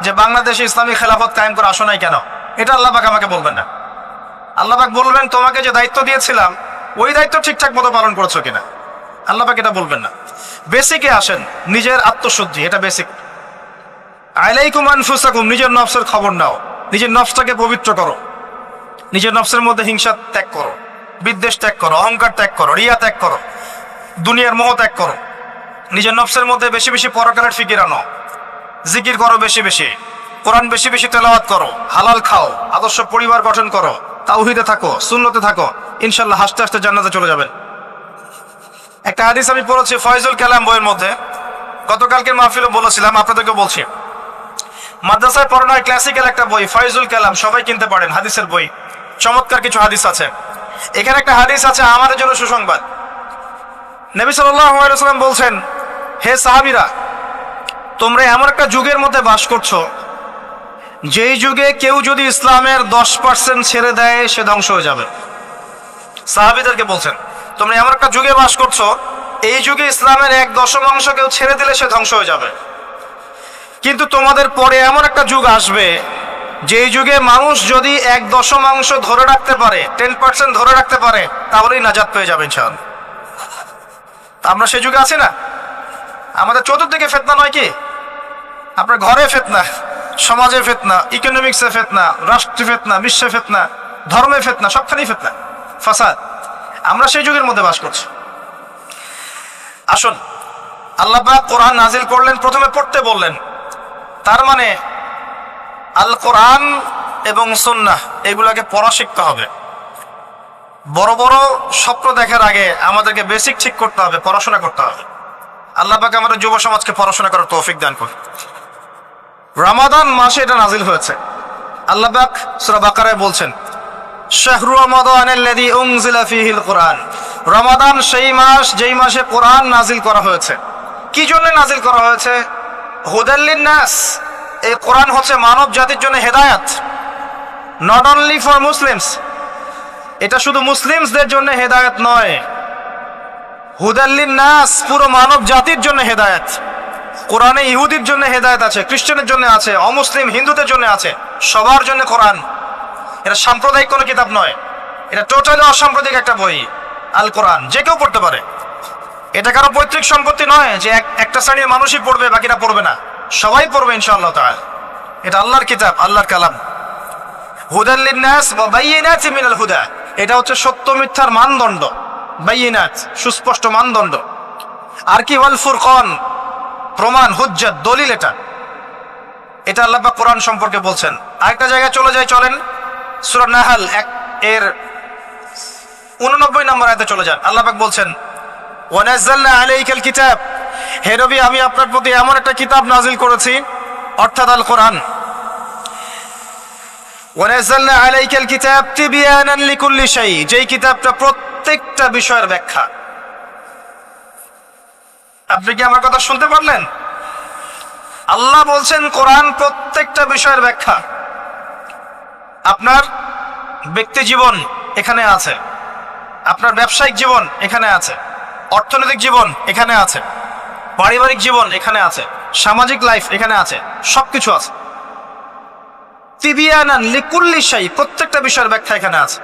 যে বাংলাদেশে ইসলামী খেলাফত কায়েম করে আসো নাই কেন, এটা আল্লাহ পাক আমাকে বলবেন না। আল্লাহ পাক বলবেন তোমাকে যে দায়িত্ব দিয়েছিলাম ওই দায়িত্ব ঠিকঠাক মতো পালন করেছো কিনা। আল্লাহ পাক এটা বলবেন না। বেসিকে আসেন, নিজের আত্মশুদ্ধি, এটা বেসিক। আলাইকুম আনফুসাকুম, নিজের নফসের খবর নাও, নিজের নফসটাকে পবিত্র করো, নিজের নফসের মধ্যে হিংসা ত্যাগ করো, বিদ্বেষ ত্যাগ করো, অহংকার ত্যাগ করো, রিয়া ত্যাগ করো, দুনিয়ার মোহ ত্যাগ করো। নিজের নফসের মধ্যে বেশি বেশি পরকালের ফিকির আনো, জিকির করো বেশি বেশি, কোরআন বেশি বেশি তেলাওয়াত করো, হালাল খাও, আদর্শ পরিবার গঠন করো, তাওহীদে থাকো, সুন্নতে থাকো, ইনশাআল্লাহ হাসতে হাসতে জান্নাতে চলে যাবেন। একটা হাদিস আমি পড়েছি ফয়জুল কালাম বইয়ের মধ্যে, গতকালকে মাহফিলে বলেছিলাম, আপনাদেরকে বলছি। মাদ্রাসায় পড়ানো হয় ক্লাসিক্যাল একটা বই ফয়জুল কালাম, সবাই কিনতে পারেন, হাদিসের বই, চমৎকার কিছু হাদিস আছে। এখানে একটা হাদিস আছে আমাদের জন্য সুসংবাদ। নবী সাল্লাল্লাহু আলাইহি ওয়াসাল্লাম বলছেন, হে সাহাবীরা, তোমরা এমন একটা যুগের মধ্যে বাস করছো যেই যুগে কেউ যদি ইসলামের 10% ছেড়ে দেয় সে ধ্বংস হয়ে যাবে। সাহাবীদেরকে বলছেন তোমরা এমন একটা যুগে বাস করছো, এই যুগে ইসলামের 1/10 কেউ ছেড়ে দিলে সে ধ্বংস হয়ে যাবে। কিন্তু তোমাদের পরে এমন একটা যুগ আসবে যেই যুগে মানুষ যদি 1/10 ধরে রাখতে পারে, 10% ধরে রাখতে পারে, তাহলেই নাজাত পেয়ে যাবে ইনশাআল্লাহ। আমরা সে যুগে আছি না? আমাদের চতুর্দিকে ফিতনা নয় কি? আপনার ঘরে ফিতনা, সমাজে ফিতনা, ইকোনমিক্সে ফিতনা, রাষ্ট্রে ফিতনা, বিশ্বে ফিতনা, ধর্মে ফিতনা, সবখানেই ফিতনা, ফাসাদ। আমরা সেই যুগের মধ্যে বাস করছি। আসুন, আল্লাহ পাক কোরআন নাজিল করলেন, প্রথমে পড়তে বললেন। তার মানে আল কোরআন এবং সুন্নাহ এগুলাকে পড়া শিখতে হবে। বড় বড় স্বপ্ন দেখার আগে আমাদেরকে বেসিক ঠিক করতে হবে, পড়াশোনা করতে হবে। আল্লাহ পাক আমাদের যুব সমাজকে পড়াশোনা করার তৌফিক দান করুন। রমাদান মাসে এটা নাজিল হয়েছে। আল্লাহ পাক সূরা বাকারায় বলছেন, শাহরু রমাদানাল্লাযী উনজিলা ফীহিল কুরআন। রমাদান সেই মাস যেই মাসে কোরআন নাজিল করা হয়েছে। কি জন্য নাজিল করা হয়েছে? হুদাল লিন-নাস। এই কোরআন হচ্ছে মানব জাতির জন্য হেদায়েত, নট অনলি ফর মুসলিমস। এটা শুধু মুসলিমসদের জন্য হেদায়েত নয়, হুদাল লিন-নাস, পুরো মানব জাতির জন্য হেদায়েত। কোরআনে ইহুদির জন্য হেদায়েত আছে, খ্রিস্টানের জন্য আছে, অমুসলিম হিন্দুদের জন্য আছে, সবার জন্য কোরআন। এটা সাম্প্রদায়িক কোনো কিতাব নয়, এটা টোটালি অসাম্প্রদায়িক একটা বই। আল কোরআন যে কেউ পড়তে পারে। এটা কারো পৈতৃক সম্পত্তি নয় যে একটা শ্রেণীর মানুষই পড়বে বাকিরা পড়বে না, সবাই পড়বে ইনশাআল্লাহ তাআলা। এটা আল্লাহর কিতাব, আল্লাহর কালাম। হুদাল লিন-নাস ওয়া বায়িনাতিন মিনাল হুদা, এটা হচ্ছে সত্য মিথ্যার মানদণ্ড, বায়িনাত সুস্পষ্ট মানদণ্ড। আর কি ওয়াল ফুরকান, প্রমাণ, হুজ্জাত, দলিল। এটা আল্লাহ পাক কোরআন সম্পর্কে বলছেন। আরেকটা জায়গায় চলে যাই, চলেন সূরা নাহল এর 89 নম্বর আয়াতে চলে যান। আল্লাহ পাক বলছেন, ওয়া নাযালনা আলাইকাল কিতাব, হে নবী আমি আপনার প্রতি এমন একটা কিতাব নাজিল করেছি, অর্থাৎ আল কোরআন। ওয়া নাযালনা আলাইকাল কিতাব তিবয়ানান লিকুল্লি শাই, যেই কিতাবটা প্রত্যেকটা বিষয়ের ব্যাখ্যা। আপনি কি আমার কথা শুনতে পারলেন? আল্লাহ বলছেন কোরআন প্রত্যেকটা বিষয়ের ব্যাখ্যা। আপনার ব্যক্তি জীবন এখানে আছে, আপনার ব্যবসায়িক জীবন এখানে আছে, অর্থনৈতিক জীবন এখানে আছে, পারিবারিক জীবন এখানে আছে, সামাজিক লাইফ এখানে আছে, সবকিছু আছে। তিবিয়ানান লিকুল্লি শাই, প্রত্যেকটা বিষয়ের ব্যাখ্যা এখানে আছে।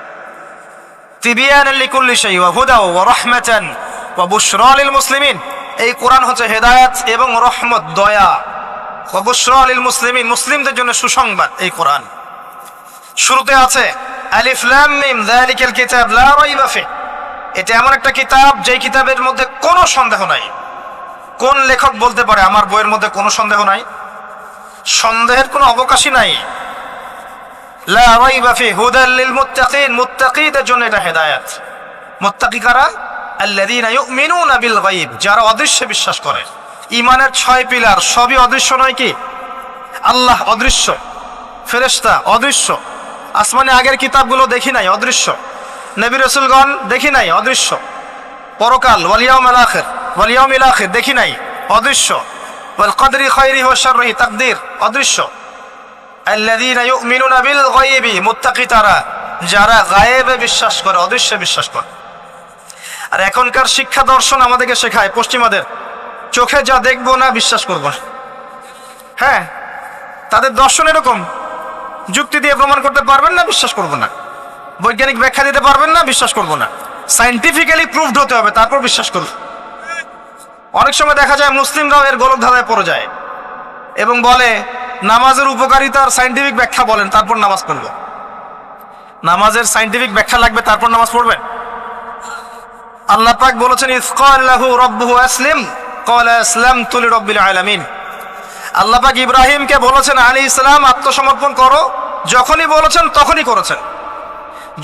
তিবিয়ানান লিকুল্লি শাই ওয়া হুদা ওয়া রাহমাতান ওয়া বুশরা লিল মুসলিমিন। এই কোরআন হচ্ছে হেদায়েত এবং রহমত, দয়া। ওয়া বুশরা লিল মুসলিমিন, মুসলিমদের জন্য সুসংবাদ এই কোরআন। শুরুতে আছে আলিফ লাম মিম যালিকাল কিতাব লা রাইবা ফি। এটা এমন একটা কিতাব যেই কিতাবের মধ্যে কোনো সন্দেহ নাই। কোন লেখক বলতে পারে আমার বইয়ের মধ্যে কোনো সন্দেহ নাই? সন্দেহের কোনো অবকাশই নাই। লা রাইবা ফি হুদাল লিল মুত্তাকিন, মুত্তাকিদের জন্য এটা হেদায়েত। মুত্তাকি কারা? আল্লাযীনা ইউমিনুনা বিল গায়ব, যারা অদৃশ্যে বিশ্বাস করে। ঈমানের 6 পিলার সবই অদৃশ্য নয় কি? আল্লাহ অদৃশ্য, ফেরেশতা অদৃশ্য, আসমানে আগের কিতাবগুলো দেখি নাই, অদৃশ্য। নবী রাসূলগণ দেখি নাই, অদৃশ্য। পরকাল ওয়াল ইয়াউমিল আখির, ওয়াল ইয়াউমিল আখির দেখি নাই, অদৃশ্য। ওয়াল কদরি খায়রিহি ওয়া শাররিহি, তাকদীর অদৃশ্য। আল্লাযীনা ইউমিনুনা বিল গায়বি, মুত্তাকি তারা যারা গায়েবে বিশ্বাস করে, অদৃশ্যে বিশ্বাস করে। আর এখনকার শিক্ষা দর্শন আমাদেরকে শেখায় পশ্চিমাদের, চোখে যা দেখবো না বিশ্বাস করবো না। হ্যাঁ, তাদের দর্শন এরকম, যুক্তি দিয়ে প্রমাণ করতে পারবেন না, বিশ্বাস করবো না। বৈজ্ঞানিক ব্যাখ্যা দিতে পারবেন না, বিশ্বাস করবো না। সায়েন্টিফিক্যালি প্রুভড হতে হবে, তারপর বিশ্বাস করব। অনেক সময় দেখা যায় মুসলিমরাও এর গলদ ধাঁধায় পড়ে যায় এবং বলে নামাজের উপকারিতার সায়েন্টিফিক ব্যাখ্যা বলেন, তারপর নামাজ পড়ব। নামাজের সায়েন্টিফিক ব্যাখ্যা লাগবে, তারপর নামাজ পড়বেন? আল্লাহ পাক বলেছেন ইয ক্বালা লাহু রাব্বুহু আসলিম ক্বালা আসলামতু লিরাব্বিল আলামিন। আল্লাহ পাক ইব্রাহিমকে বলেছেন আলাইহিস সালাম আত্মসমর্পণ করো, যখনই বলেছেন তখনই করেছেন।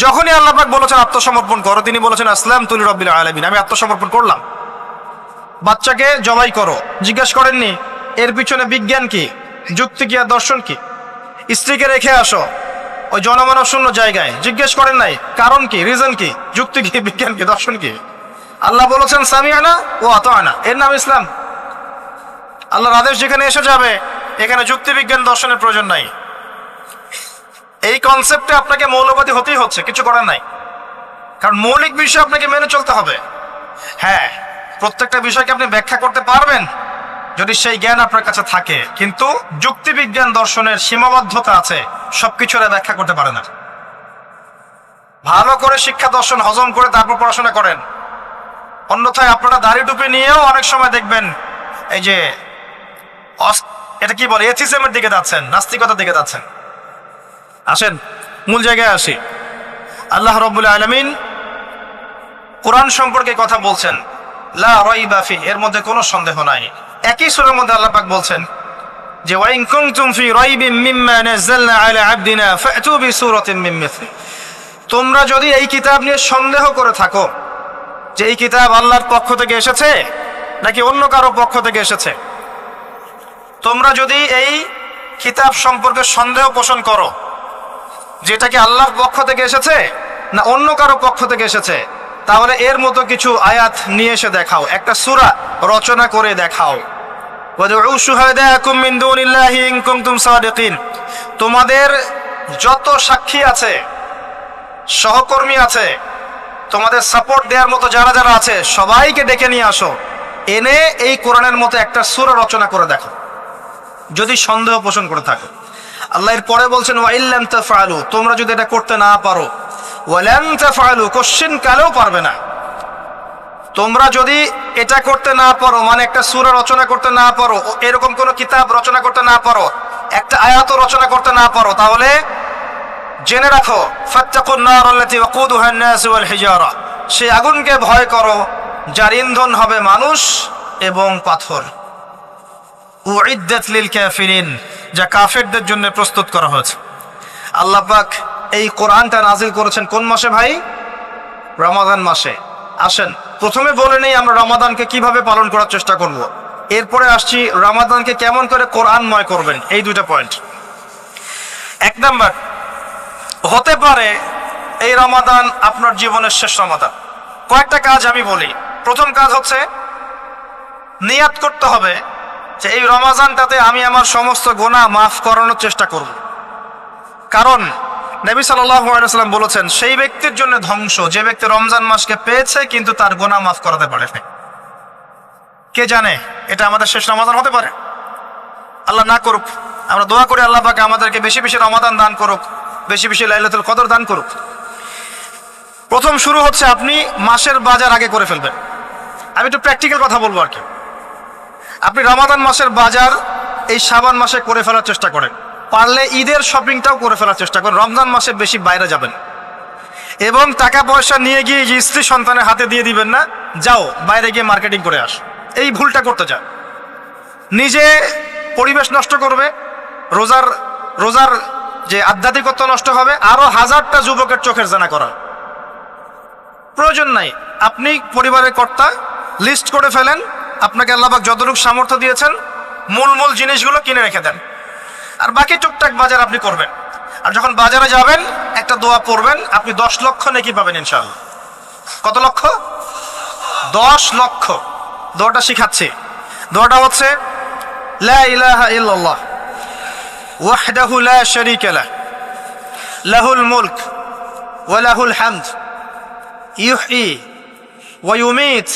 যখনই আল্লাহ পাক বলেছেন আত্মসমর্পণ করো, তিনি বলেছেন আসলামতু লিরাব্বিল আলামিন, আমি আত্মসমর্পণ করলাম। বাচ্চাকে জবাই করো, জিজ্ঞেস করেননি এর পিছনে বিজ্ঞান কি, যুক্তি কি আর দর্শন কি? স্ত্রীকে রেখে আসো ওই জনমানব শূন্য জায়গায়, জিজ্ঞেস করেন নাই কারণ কি, রিজন কি, যুক্তি কি, বিজ্ঞান কি, দর্শন কি? আল্লাহ বলেছেন সামিআনা ওয়া আতানা, এর নাম ইসলাম। আল্লাহর আদেশ যেখানে এসে যাবে এখানে যুক্তি বিজ্ঞান দর্শনের প্রয়োজন নাই। এই কনসেপ্টে আপনাকে মৌলবাদী হতেই হচ্ছে, কিছু করার নাই। কারণ মৌলিক বিষয় আপনাকে মেনে চলতে হবে। হ্যাঁ, প্রত্যেকটা বিষয়কে আপনি ব্যাখ্যা করতে পারবেন যদি সেই জ্ঞান আপনার কাছে থাকে, কিন্তু যুক্তি বিজ্ঞান দর্শনের সীমাবদ্ধতা আছে, সবকিছুর ব্যাখ্যা করতে পারে না। ভালো করে শিক্ষা দর্শন হজম করে তারপর পড়াশোনা করেন। অন্যথায় আপনারা দাড়ি টুপি নিয়েও অনেক সময় দেখবেন এই যে এটা কি বলে, এথিজমের দিকে যাচ্ছেন, নাস্তিকতার দিকে যাচ্ছেন। আসেন মূল জায়গায় আসি। আল্লাহ রাব্বুল আলামিন কোরআন সম্পর্কে কথা বলছেন, লা রাইবা ফি, এর মধ্যে কোনো সন্দেহ নাই। একই সূরার মধ্যে আল্লাহ পাক বলছেন যে ওয়া ইন কুনতুম ফি রাইবিন মিম্মা নাযালনা আলা আবদিনা ফাতু বিসূরাতিন মিন মিসলি। তোমরা যদি এই কিতাব নিয়ে সন্দেহ করে থাকো যে এই কিতাব আল্লাহর পক্ষ থেকে এসেছে নাকি অন্য কারো পক্ষ থেকে এসেছে, তোমরা যদি এই কিতাব সম্পর্কে সন্দেহ পোষণ করো যেটা কি আল্লাহর পক্ষ থেকে এসেছে না অন্য কারো পক্ষ থেকে এসেছে, তাহলে এর মতো কিছু আয়াত নিয়ে এসে দেখাও, একটা সূরা রচনা করে দেখাও। ওয়াদউ শুহাদাকুম মিন দুনিল্লাহি ইন কুনতুম সাদিকিন। তোমাদের যত সাক্ষী আছে, সহকর্মী আছে, তোমাদের সাপোর্ট দেওয়ার মতো যারা যারা আছে, সবাইকে ডেকে নিয়ে আসো, এনে এই কোরআনের মতো একটা সূরা রচনা করে দেখো যদি সন্দেহ পোষণ করে থাকো। আল্লাহ এর পরে বলছেন ওয়া ইল্লাম তাফআলু, তোমরা যদি এটা করতে না পারো, ওয়ালান তাফআলু, কোশ্চিন কালেও পারবে না। তোমরা যদি এটা করতে না পারো, মানে একটা সূরা রচনা করতে না পারো, এরকম কোন কিতাব রচনা করতে না পারো, একটা আয়াত রচনা করতে না পারো, তাহলে জেনে রাখো ফাত্তাকুন নার আল্লাতী ওয়াকুদুহা আন-নাস ওয়াল হিজারা, সেই আগুনকে ভয় করো যার ইন্ধন হবে মানুষ এবং পাথর। উইদ্দাত লিল কাফিরিন, যা কাফেরদের জন্য প্রস্তুত করা হয়েছে। আল্লাহ পাক এই কোরআনটা নাজিল করেছেন কোন মাসে ভাই? রমাদান মাসে। আসেন প্রথমে বলে নেই আমরা রমাদানকে কিভাবে পালন করার চেষ্টা করব, এরপরে আসছি রমাদানকে কেমন করে কোরআনময় করবেন। এই দুইটা পয়েন্ট। এক নাম্বার, হতে পারে এই রমাদান আপনার জীবনের শেষ রমাদান। কয়েকটা কাজ আমি বলি। প্রথম কাজ হচ্ছে নিয়াত করতে হবে যে এই রমাদানটাতে আমি আমার সমস্ত গুনাহ মাফ করানোর চেষ্টা করব। কারণ নবী সাল্লাল্লাহু আলাইহি ওয়াসাল্লাম বলেছেন, সেই ব্যক্তির জন্য ধ্বংস যে ব্যক্তি রমজান মাসকে পেয়েছে কিন্তু তার গুনাহ মাফ করাতে পারে না। কে জানে এটা আমাদের শেষ রমাদান হতে পারে, আল্লাহ না করুক। আমরা দোয়া করি আল্লাহ পাক আমাদেরকে বেশি বেশি রমাদান দান করুক, বেশি বেশি লাইলাতুল কদর দান করুক। প্রথম শুরু হচ্ছে আপনি মাসের বাজার আগে করে ফেলবেন। আমি একটু প্র্যাকটিক্যাল কথা বলবো আর কি। আপনি রমাদান মাসের বাজার এই শাবান মাসে করে ফেলার চেষ্টা করেন, পারলে ঈদের শপিংটাও করে ফেলার চেষ্টা করেন। রমজান মাসে বেশি বাইরে যাবেন এবং টাকা পয়সা নিয়ে গিয়ে যে স্ত্রী সন্তানের হাতে দিয়ে দিবেন না, যাও বাইরে গিয়ে মার্কেটিং করে আস, এই ভুলটা করতে যা। নিজে পরিবেশ নষ্ট করবে, রোজার যে আধ্যাত্মিকত্ব নষ্ট হবে, আরো হাজারটা যুবকের চোখের জানা করা প্রয়োজন নাই। আপনি পরিবারের কর্তা, লিস্ট করে ফেলেন, আপনাকে আল্লাহ পাক যতটুকু সামর্থ্য দিয়েছেন মূল জিনিসগুলো কিনে রেখে দেন, আর বাকি টুকটাক বাজার আপনি করবেন। আর যখন বাজারে যাবেন একটা দোয়া পড়বেন, আপনি 10 লক্ষ নেকি পাবেন ইনশাআল্লাহ। কত লক্ষ? 10 লক্ষ। দোয়াটা শিখাচ্ছি। দোয়াটা হচ্ছে লা ইলাহা ইল্লাল্লাহ ওয়াহদাহু লা শারীকা লাহ লাহুল মুলক ওয়া লাহুল হামদ ইউহয়ী ওয়া ইউমীত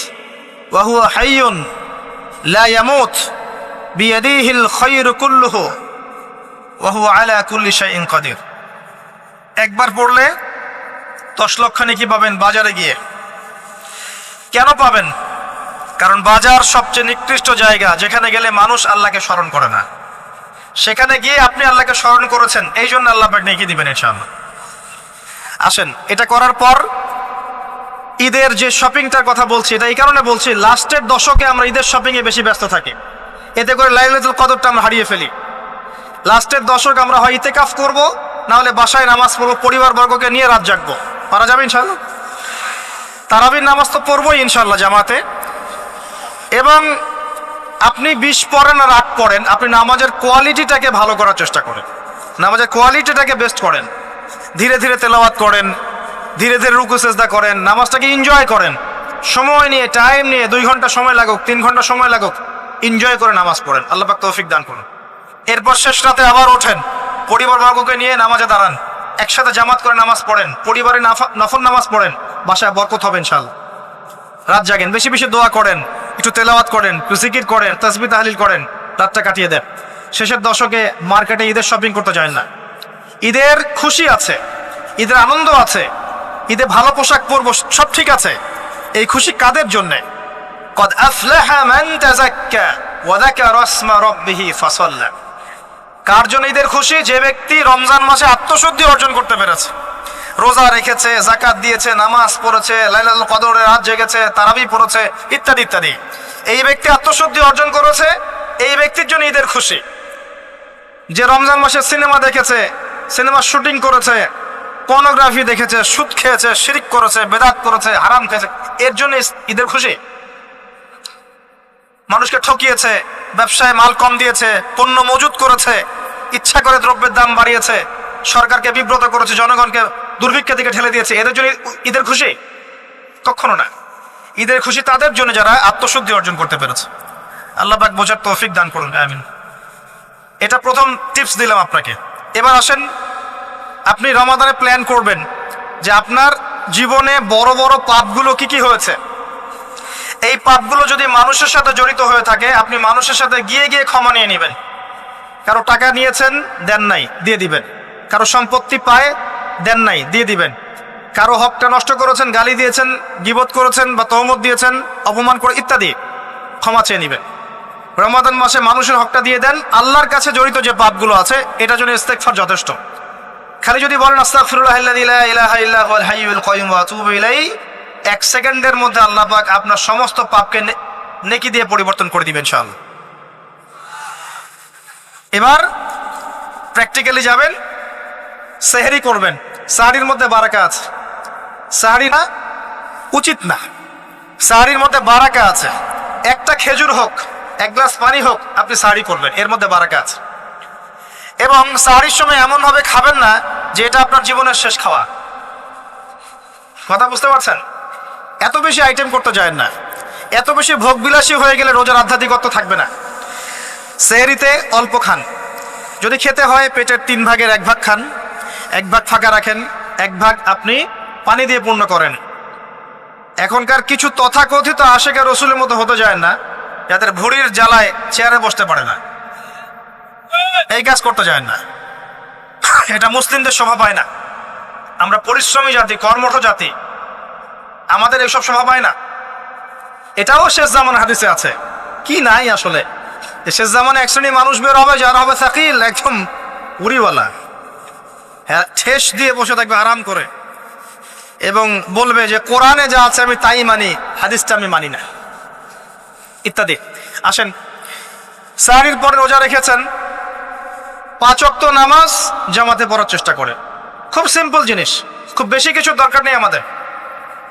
ওয়া হুয়া হাইয়ুন লা ইয়ামুত বিয়াদিহিল খায়রু কুল্লুহু ওয়া হুয়া আলা কুল্লি শাইইন কাদির। একবার পড়লে 10 লক্ষ নেকি পাবেন বাজারে গিয়ে। কেন পাবেন? কারণ বাজার সবচেয়ে নিকৃষ্ট জায়গা, যেখানে গেলে মানুষ আল্লাহকে স্মরণ করে না। সেখানে গিয়ে আপনি আল্লাহকে স্মরণ করেছেন, এই জন্য আল্লাহ পাক নেকি দিবেন ইনশাআল্লাহ। আসেন, এটা করার পর ঈদের যে শপিংটার কথা বলছি, এটা এই কারণে বলছি, লাস্টের দশকে আমরা ঈদের শপিংয়ে বেশি ব্যস্ত থাকি, এতে করে লাইলাতুল কদরটা আমরা হারিয়ে ফেলি। লাস্টের দশক আমরা হয় ইতিকাফ করব, না হলে বাসায় নামাজ পড়বো, পরিবারবর্গকে নিয়ে রাত জাগবো। পারা যাবে ইনশাআল্লাহ? তারাবির নামাজ তো পড়বোই ইনশাআল্লাহ জামাতে। এবং আপনি 20 পড়েন আর 8 পড়েন, আপনি নামাজের কোয়ালিটিটাকে ভালো করার চেষ্টা করেন, নামাজের কোয়ালিটিটাকে বেস্ট করেন। ধীরে ধীরে তেলাওয়াত করেন, ধীরে ধীরে রুকু সেজদা করেন, নামাজটাকে এনজয় করেন। সময় নিয়ে, টাইম নিয়ে, 2 ঘন্টা সময় লাগুক, 3 ঘন্টা সময় লাগুক, এনজয় করে নামাজ পড়েন। আল্লাহ পাক তৌফিক দান করুন। এরপর শেষ রাতে আবার ওঠেন, পরিবারবর্গকে নিয়ে নামাজে দাঁড়ান, একসাথে জামাত করে নামাজ পড়েন, পরিবারে নফল নামাজ পড়েন, বাসায় বরকত হবে ইনশাআল্লাহ। রাত জাগেন, বেশি বেশি দোয়া করেন, একটু তেলাওয়াত করেন, একটু জিকির করেন, তাসবিহ তাহলিল করেন, রাতটা কাটিয়ে দেন। শেষের দশকে মার্কেটে ঈদের শপিং করতে যায় না। ঈদের খুশি আছে, ঈদের আনন্দ আছে, ঈদে ভালো পোশাক পরবো, সব ঠিক আছে। এই খুশি কাদের জন্যে? কদ আফলাহা মান তাযাক্কা ওয়া যাকারা ইসমা রাব্বিহি ফাসাল্লা। কার জন্য ঈদের খুশি? যে ব্যক্তি রমজান মাসে আত্মশুদ্ধি অর্জন করতে পেরেছে, রোজা রেখেছে, যাকাত দিয়েছে, নামাজ পড়েছে, লাইলাতুল কদরের রাত জেগেছে, তারাবি পড়েছে, ইত্যাদি ইত্যাদি। এই ব্যক্তি আত্মশুদ্ধি অর্জন করেছে, এই ব্যক্তির জন্য ঈদের খুশি। যে রমজান মাসে সিনেমা দেখেছে, সিনেমার শুটিং করেছে, পর্নোগ্রাফি দেখেছে, সুদ খেয়েছে, শিরক করেছে, বেদাত করেছে, হারাম খেয়েছে, এর জন্য ঈদের খুশি। মানুষকে ঠকিয়েছে, ব্যবসায় মাল কম দিয়েছে, পণ্য মজুত করেছে, ইচ্ছা করে দ্রব্যের দাম বাড়িয়েছে, সরকারকে বিব্রত করেছে, জনগণকে দুর্ভিক্ষের দিকে ঠেলে দিয়েছে, এদের জন্য ঈদের খুশি? কখনো না। ঈদের খুশি তাদের জন্য যারা আত্মশুদ্ধি অর্জন করতে পেরেছে। আল্লাহ পাক বোঝার তৌফিক দান করুন, আমিন। এটা প্রথম টিপস দিলাম আপনাকে। এবার আসেন, আপনি রমাদানে প্ল্যান করবেন যে আপনার জীবনে বড় বড় পাপগুলো কি কি হয়েছে। এই পাপগুলো যদি মানুষের সাথে জড়িত হয়ে থাকে, আপনি মানুষের সাথে গিয়ে গিয়ে ক্ষমা নিয়ে নেবেন। কারো টাকা নিয়েছেন, দেন নাই, দিয়ে দিবেন। কারো সম্পত্তি পায়, দেন নাই, দিয়ে দিবেন। কারো হকটা নষ্ট করেছেন, গালি দিয়েছেন, গীবত করেছেন বা তহমত দিয়েছেন, অপমান করে, ইত্যাদি, ক্ষমা চেয়ে নেবেন। রমাদান মাসে মানুষের হকটা দিয়ে দেন। আল্লাহর কাছে জড়িত যে পাপগুলো আছে, এটার জন্য ইস্তেগফার যথেষ্ট। খালি যদি বলেন আস্তাগফিরুল্লাহাল্লাযী লা ইলাহা ইল্লা হুয়াল হাইয়ুল কাইয়্যুম ওয়া আতুবু ইলাইহি, 1 সেকেন্ডের মধ্যে আল্লাহ পাক আপনার সমস্ত পাপকে নেকি দিয়ে পরিবর্তন করে দিবেন ইনশাআল্লাহ। এবার প্র্যাকটিক্যালি যাবেন, সেহরি করবেন। সাহরির মধ্যে বারাকা আছে, সাহরি না উচিত না, সাহরির মধ্যে বারাকা আছে। একটা খেজুর হোক, 1 গ্লাস পানি হোক, আপনি সাহরি করবেন, এর মধ্যে বারাকা আছে। এবং সাহরির সময় এমনভাবে খাবেন না যে এটা আপনার জীবনের শেষ খাওয়া। কথা বুঝতে পারছেন? এত বেশি আইটেম করতে যায় না, এত বেশি ভোগবিলাসী হয়ে গেলে রোজার আধ্যাত্মিকত্ব থাকবে না। সেহরিতে অল্প খান, যদি খেতে হয় পেটের 3 ভাগের 1 ভাগ খান, এক ভাগ ফাঁকা রাখেন, এক ভাগ আপনি পানি দিয়ে পূর্ণ করেন। এখনকার কিছু তথাকথিত আশেকের রসুলের মতো হতে যায় না, যাদের ভুঁড়ির জ্বালায় চেয়ারে বসতে পারে না, এই কাজ করতে যায় না। এটা মুসলিমদের শোভা পায় না। আমরা পরিশ্রমী জাতি, কর্মঠ জাতি, আমাদের এসব শোভা পায় না। এটাও শেষ জামান হাদিসে আছে। কি নাই আসলে, শেষ জামানে এক শ্রেণী মানুষ বের হবে যারা হবে সাকিল, একদম উড়িওয়ালা, হ্যাঁ, ঠেস দিয়ে বসে থাকবে আরাম করে, এবং বলবে যে কোরআনে যা আছে আমি তাই মানি, হাদিসটা আমি মানি না, ইত্যাদি। আসেন, সাহরির পরে রোজা রেখেছেন, 5 ওয়াক্ত নামাজ জামাতে পড়ার চেষ্টা করেন। খুব সিম্পল জিনিস, খুব বেশি কিছু দরকার নেই আমাদের।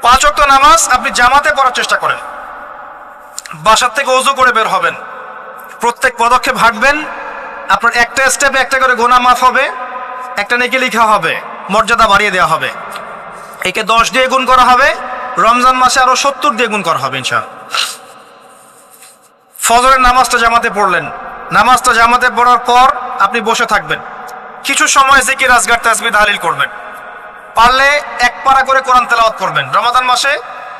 5 ওয়াক্ত নামাজ আপনি জামাতে পড়ার চেষ্টা করেন। বাসার থেকে ওযু করে বের হবেন, প্রত্যেক পদক্ষেপ হাঁটবেন, আপনার একটা স্টেপে একটা করে গুনাহ মাফ হবে, একটা নেকি লেখা হবে, মর্যাদা বাড়িয়ে দেওয়া হবে। একে 10 দিয়ে গুণ করা হবে, রমজান মাসে আরো 70 দিয়ে গুণ করা হবে ইনশাআল্লাহ। ফজরের নামাজটা জামাতে পড়লেন, নামাজটা জামাতে পড়ার পর আপনি বসে থাকবেন, কিছু সময় জিকির, আজকার, তাসবিহ, তাহলিল করবেন। পারলে 1 পারা করে কোরআন তেলাওয়াত করবেন। রমাদান মাসে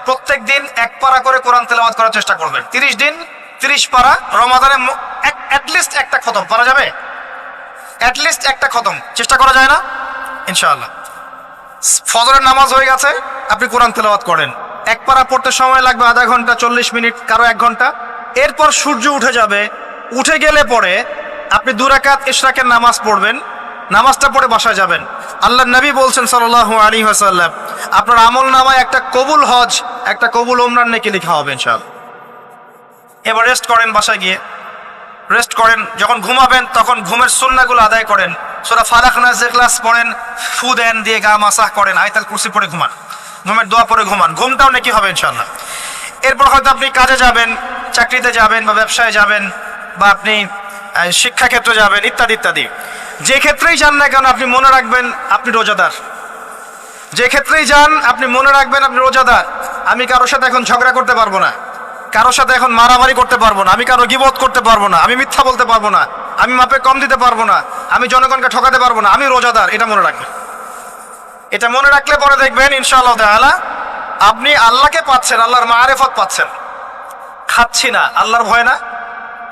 প্রত্যেক দিন 1 পারা করে কোরআন তেলাওয়াত করার চেষ্টা করবেন। 30 দিন 30 পারা, রমাদানে অ্যাটলিস্ট একটা খতম পারা যাবে, অ্যাটলিস্ট একটা খতম চেষ্টা করা যায় না ইনশাআল্লাহ। ফজরের নামাজ হয়ে গেছে, আপনি কোরআন তেলাওয়াত করেন। 1 পারা পড়তে সময় লাগবে আধা ঘন্টা, 40 মিনিট, কারো 1 ঘন্টা। এরপর সূর্য উঠে যাবে, উঠে গেলে পরে আপনি 2 রাকাত ইশরাকের নামাজ পড়বেন, নামাজটা পড়ে বাসায় যাবেন। আল্লাহর নবী বলছেন সাল্লাল্লাহু আলাইহি ওয়াসাল্লাম, আপনার আমল নামায় একটা কবুল হজ, একটা কবুল উমরার নেকি লেখা হবে ইনশাআল্লাহ। এবার রেস্ট করেন, বাসায় গিয়ে রেস্ট করেন। যখন ঘুমাবেন তখন ঘুমের সুন্নাহগুলো আদায় করেন, সূরা ফালাক, নাস, ইখলাস পড়েন, ফু দেন, দিয়ে গা মাসাহ করেন, আয়াতুল কুরসি পড়ে ঘুমান, ঘুমের দোয়া পড়ে ঘুমান, ঘুমটাও নেকি হবে ইনশাআল্লাহ। এরপর হয়তো আপনি কাজে যাবেন, চাকরিতে যাবেন, বা ব্যবসায় যাবেন, বা আপনি শিক্ষাক্ষেত্রে যাবেন, ইত্যাদি ইত্যাদি। যে ক্ষেত্রেই যান না কেন আপনি মনে রাখবেন আপনি রোজাদার। যে ক্ষেত্রেই যান আপনি মনে রাখবেন আপনি রোজাদার। আমি কারোর সাথে এখন ঝগড়া করতে পারবো না, কারোর সাথে এখন মারামারি করতে পারবো না, আমি কারো গীবত করতে পারবো না, আমি মিথ্যা বলতে পারবো না, আমি মাপে কম দিতে পারবো না, আমি জনগণকে ঠকাতে পারবো না, আমি রোজাদার। এটা মনে রাখবেন। এটা মনে রাখলে পরে দেখবেন ইনশাআল্লাহ তাআলা আপনি আল্লাহকে পাচ্ছেন, আল্লাহর মারিফত পাচ্ছেন। খাচ্ছি না, আল্লাহর ভয় না।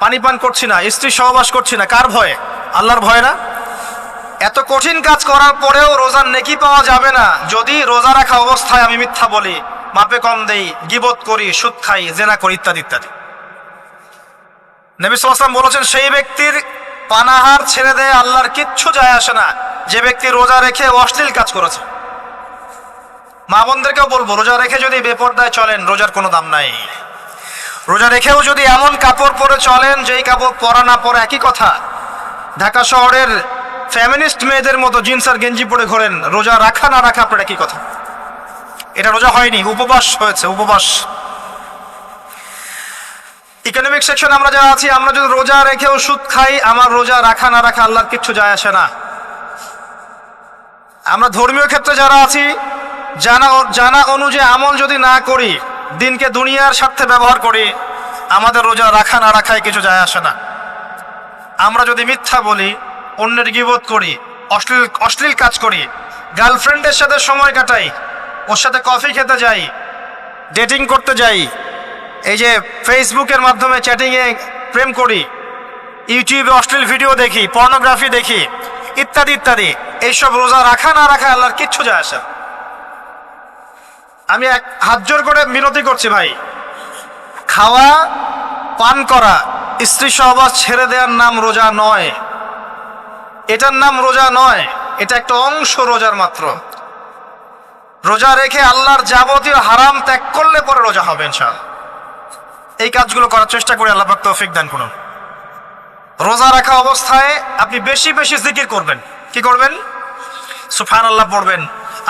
পানি পান করছি না, স্ত্রী সহবাস করছি না, কার ভয়ে? আল্লাহর ভয় না। এত কঠিন কাজ করার পরেও রোজার নেকি পাওয়া যাবে না যদি রোজা রাখা অবস্থায় আমি মিথ্যা বলি, মাপে কম দেই, গীবত করি, সুদ খাই, জেনা করি, ইত্যাদি ইত্যাদি। নবী সাল্লাল্লাহু আলাইহি ওয়াসাল্লাম বলেছেন, সেই ব্যক্তির পানাহার ছেড়ে দেয় আল্লাহর কিচ্ছু যায় আসে না, যে ব্যক্তি রোজা রেখে অশ্লীল কাজ করেছে। মা বোনদেরকেও বলবো, রোজা রেখে যদি বেপরদায় চলেন রোজার কোনো দাম নাই। রোজা রেখেও যদি এমন কাপড় পরে চলেন যেই কাপড় পরা না পরা একই কথা, ঢাকা শহরের ফ্যামিনিস্ট মেয়েদের মতো জিন্স আর গেঞ্জি পরে ঘোরেন, রোজা রাখা না রাখা আপনার একই কথা। এটা রোজা হয়নি, উপবাস হয়েছে, উপবাস। ইকোনমিক সেকশন আমরা যারা আছি, আমরা যদি রোজা রেখেও সুদ খাই, আমার রোজা রাখা না রাখা আল্লাহর কিচ্ছু যায় আসে না। আমরা ধর্মীয় ক্ষেত্রে যারা আছি, জানা অনুযায়ী আমল যদি না করি, দিনকে দুনিয়ার স্বার্থে ব্যবহার করি, আমাদের রোজা রাখা না রাখায় কিছু যায় আসে না। আমরা যদি মিথ্যা বলি, অন্যের গীবত করি, অশ্লীল কাজ করি, গার্লফ্রেন্ডের সাথে সময় কাটাই, ওর সাথে কফি খেতে যাই, ডেটিং করতে যাই, এই যে ফেসবুকের মাধ্যমে চ্যাটিংয়ে প্রেম করি, ইউটিউবে অশ্লীল ভিডিও দেখি, পর্নোগ্রাফি দেখি, ইত্যাদি ইত্যাদি, এইসব রোজা রাখা না রাখা আল্লাহর কিচ্ছু যায় আসে। আমি হাত জোর করে মিনতি করছি ভাই, খাওয়া পান করা, স্ত্রী সহবাস ছেড়ে দেওয়ার নাম রোজা নয়, এটার নাম রোজা নয়, এটা একটা অংশ রোজার মাত্র। রোজা রেখে আল্লাহর যাবতীয় হারাম ত্যাগ করলে পরে রোজা হবে ইনশাআল্লাহ। এই কাজগুলো করার চেষ্টা করে আল্লাহ পাক তৌফিক দান করুন। রোজা রাখা অবস্থায় আপনি বেশি বেশি জিকির করবেন। কি করবেন? সুবহানাল্লাহ পড়বেন,